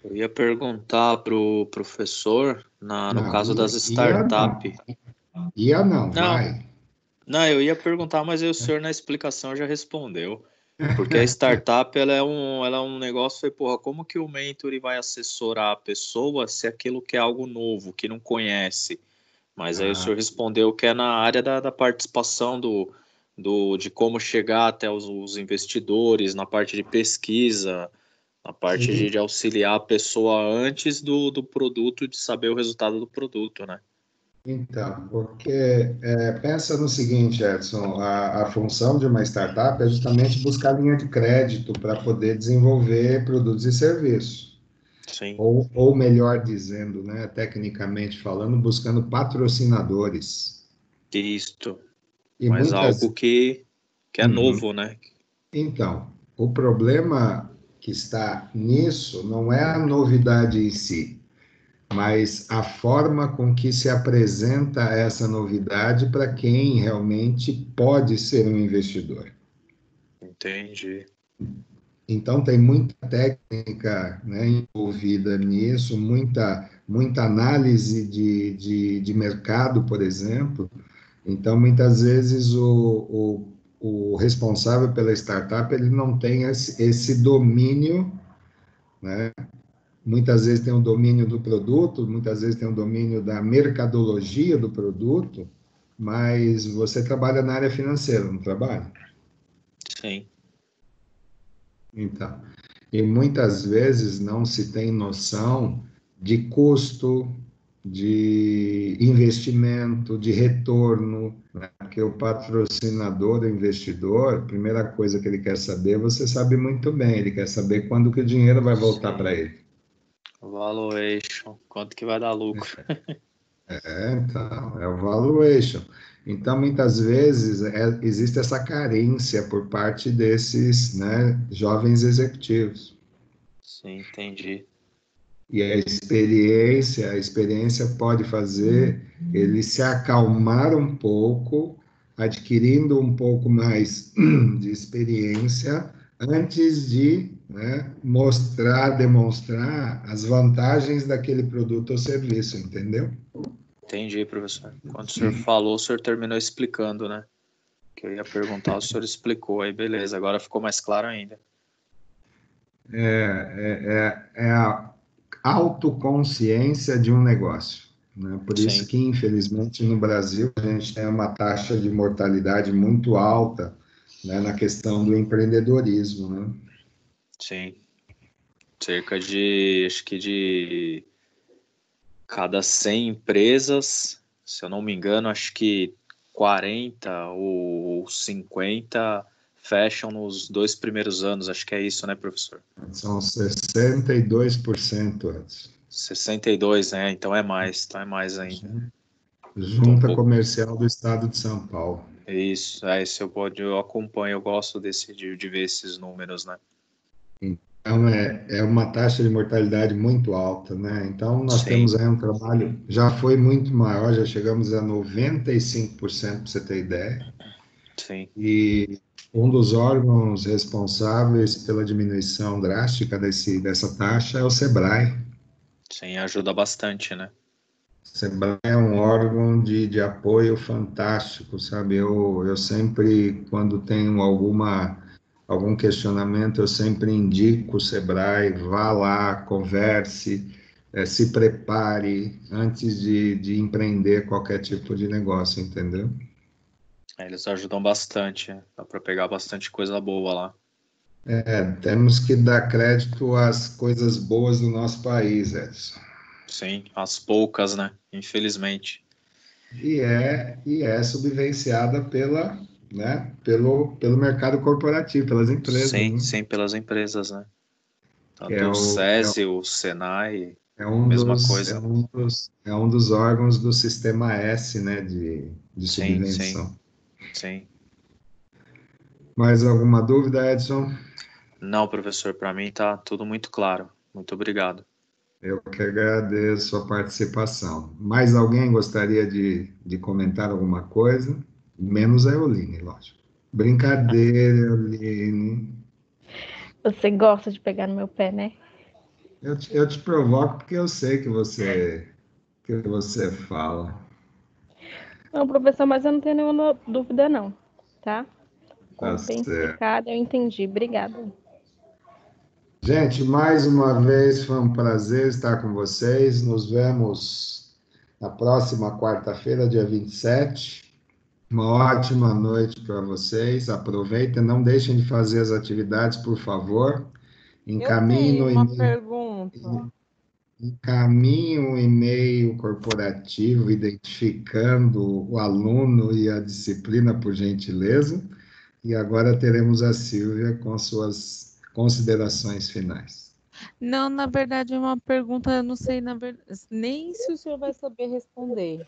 Speaker 3: Eu ia perguntar para o professor, no caso das startups.
Speaker 1: Não, vai.
Speaker 3: Não, eu ia perguntar, mas aí o senhor na explicação já respondeu. Porque a startup, ela é um negócio, foi, porra, como que o mentor vai assessorar a pessoa se aquilo que é algo novo, que não conhece? Mas aí o senhor respondeu que é na área da participação de como chegar até os investidores, na parte de pesquisa, na parte
Speaker 1: Sim.
Speaker 3: de auxiliar a pessoa antes do produto, de saber o resultado do produto, né?
Speaker 1: Então, porque pensa no seguinte, Edson, a função de uma startup é justamente buscar linha de crédito para poder desenvolver produtos e serviços.
Speaker 3: Sim,
Speaker 1: Ou melhor dizendo, né, tecnicamente falando, buscando patrocinadores.
Speaker 3: isto.
Speaker 1: E
Speaker 3: Mas
Speaker 1: muitas...
Speaker 3: algo que é
Speaker 1: Uhum.
Speaker 3: novo, né?
Speaker 1: Então, o problema que está nisso não é a novidade em si, mas a forma com que se apresenta essa novidade para quem realmente pode ser um investidor.
Speaker 3: Entendi.
Speaker 1: Então, tem muita técnica, né, envolvida nisso, muita análise de mercado, por exemplo. Então, muitas vezes, o responsável pela startup ele não tem esse domínio, né? Muitas vezes tem o domínio do produto, muitas vezes tem o domínio da mercadologia do produto, mas você trabalha na área financeira, não trabalha?
Speaker 3: Sim.
Speaker 1: Então, e muitas vezes não se tem noção de custo, de investimento, de retorno, né? Porque o patrocinador, o investidor, a primeira coisa que ele quer saber, você sabe muito bem, ele quer saber quando que o dinheiro vai voltar para ele.
Speaker 3: Valuation, quanto que vai dar lucro?
Speaker 1: Então, é o valuation. Então, muitas vezes, existe essa carência por parte desses, né, jovens executivos.
Speaker 3: Sim, entendi.
Speaker 1: E a experiência pode fazer ele se acalmar um pouco, adquirindo um pouco mais de experiência, antes de, né, demonstrar as vantagens daquele produto ou serviço, entendeu?
Speaker 3: Entendi, professor. Quando o senhor falou, o senhor terminou explicando, né? Que eu ia perguntar, o senhor explicou, aí beleza, agora ficou mais claro ainda.
Speaker 1: É a autoconsciência de um negócio, né? Por isso
Speaker 3: Sim,
Speaker 1: que, infelizmente, no Brasil, a gente tem uma taxa de mortalidade muito alta, né, na questão do empreendedorismo, né?
Speaker 3: sim. Cerca de, acho que de cada 100 empresas, se eu não me engano, acho que 40 ou 50 fecham nos 2 primeiros anos, acho que é isso, né, professor?
Speaker 1: São 62%, Edson.
Speaker 3: 62, né? Então é mais ainda. Tô um
Speaker 1: Junta
Speaker 3: pouco.
Speaker 1: Comercial do Estado de São Paulo.
Speaker 3: Isso, isso eu acompanho, eu gosto de ver esses números, né?
Speaker 1: Então, é uma taxa de mortalidade muito alta, né? Então, nós
Speaker 3: Sim,
Speaker 1: temos aí um trabalho, já foi muito maior, já chegamos a 95%, para você ter ideia.
Speaker 3: sim,
Speaker 1: E um dos órgãos responsáveis pela diminuição drástica dessa taxa é o SEBRAE.
Speaker 3: sim, ajuda bastante, né?
Speaker 1: O SEBRAE é um órgão de apoio fantástico, sabe? Eu sempre, quando tenho algum questionamento, eu sempre indico o SEBRAE, vá lá, converse, se prepare antes de empreender qualquer tipo de negócio, entendeu?
Speaker 3: Eles ajudam bastante, dá para pegar bastante coisa boa lá.
Speaker 1: Temos que dar crédito às coisas boas do nosso país, Edson.
Speaker 3: Sim, as poucas, né? Infelizmente.
Speaker 1: E é subvenciada pelo mercado corporativo, pelas empresas,
Speaker 3: Sim,
Speaker 1: né?
Speaker 3: sim, pelas empresas, né?
Speaker 1: Que é,
Speaker 3: Tanto o SESI, o Senai,
Speaker 1: é um
Speaker 3: mesma
Speaker 1: dos, é
Speaker 3: coisa.
Speaker 1: um dos, é um dos órgãos do sistema S, né, de
Speaker 3: Sim, sim,
Speaker 1: subvenção.
Speaker 3: sim.
Speaker 1: Mais alguma dúvida, Edson?
Speaker 3: Não, professor, para mim tá tudo muito claro. Muito obrigado.
Speaker 1: Eu que agradeço a participação. Mais alguém gostaria de comentar alguma coisa? Menos a Euline, lógico. Brincadeira, Euline.
Speaker 13: Você gosta de pegar no meu pé, né?
Speaker 1: Eu te provoco porque eu sei que você fala.
Speaker 9: Não, professor, mas eu não tenho nenhuma dúvida, não, tá?
Speaker 1: Tá
Speaker 9: Ficou bem
Speaker 1: certo.
Speaker 9: explicado, eu entendi. Obrigada.
Speaker 1: Gente, mais uma vez foi um prazer estar com vocês. Nos vemos na próxima quarta-feira, dia 27. Uma ótima noite para vocês. Aproveitem, não deixem de fazer as atividades, por favor.
Speaker 10: Eu
Speaker 1: Encaminhe
Speaker 10: tenho
Speaker 1: no
Speaker 10: uma
Speaker 1: e-mail,
Speaker 10: pergunta.
Speaker 1: encaminhe um e-mail corporativo identificando o aluno e a disciplina, por gentileza. E agora teremos a Silvia com suas considerações finais.
Speaker 10: Não, na verdade é uma pergunta, eu não sei nem se o senhor vai saber responder.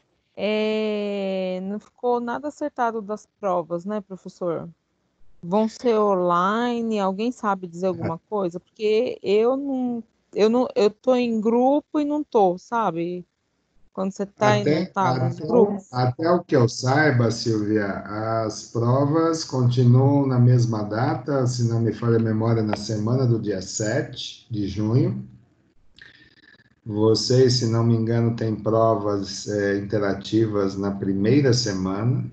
Speaker 10: Não ficou nada acertado das provas, né, professor? Vão ser online? Alguém sabe dizer alguma coisa? Porque eu tô em grupo e não tô, sabe? Quando você tá e não
Speaker 1: Até,
Speaker 10: tá nos
Speaker 1: até,
Speaker 10: grupos.
Speaker 1: até o que eu saiba, Silvia, as provas continuam na mesma data, se não me falha a memória, na semana do dia 7 de junho. Vocês, se não me engano, têm provas interativas na primeira semana.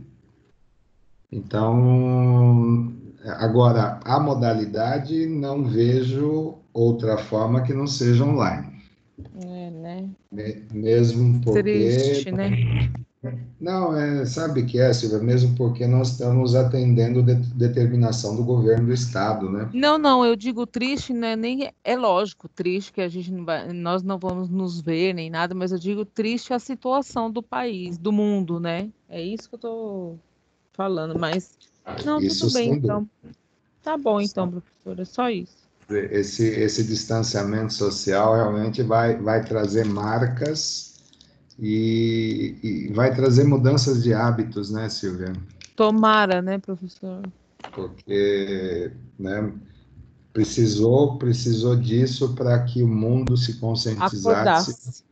Speaker 1: Então, agora, a modalidade, não vejo outra forma que não seja online.
Speaker 10: Né?
Speaker 1: Mesmo porque
Speaker 10: Triste, né?
Speaker 1: não, sabe que é, Silvia, mesmo porque nós estamos atendendo determinação do governo do estado, né?
Speaker 10: Não, eu digo triste, né? Nem é lógico, triste que a gente não vai, nós não vamos nos ver nem nada, mas eu digo triste a situação do país, do mundo, né? É isso que eu tô falando, mas não, tudo
Speaker 1: Isso
Speaker 10: bem
Speaker 1: sem dúvida.
Speaker 10: então. Tá bom então, professora, é só isso.
Speaker 1: Esse distanciamento social realmente vai trazer marcas e vai trazer mudanças de hábitos, né, Silvia?
Speaker 10: Tomara, né, professor?
Speaker 1: Porque, né, precisou disso para que o mundo
Speaker 10: Acordasse.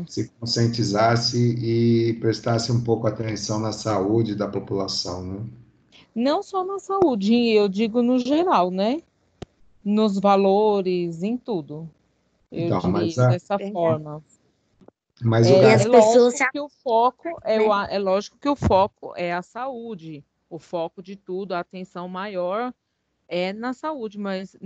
Speaker 1: se conscientizasse e prestasse um pouco atenção na saúde da população, né?
Speaker 10: Não só na saúde, eu digo no geral, né? Nos valores, em tudo. Eu
Speaker 1: Então,
Speaker 10: diria dessa forma.
Speaker 1: mas o
Speaker 14: E as pessoas se
Speaker 10: É lógico que o foco é a saúde. O foco de tudo, a atenção maior é na saúde, mas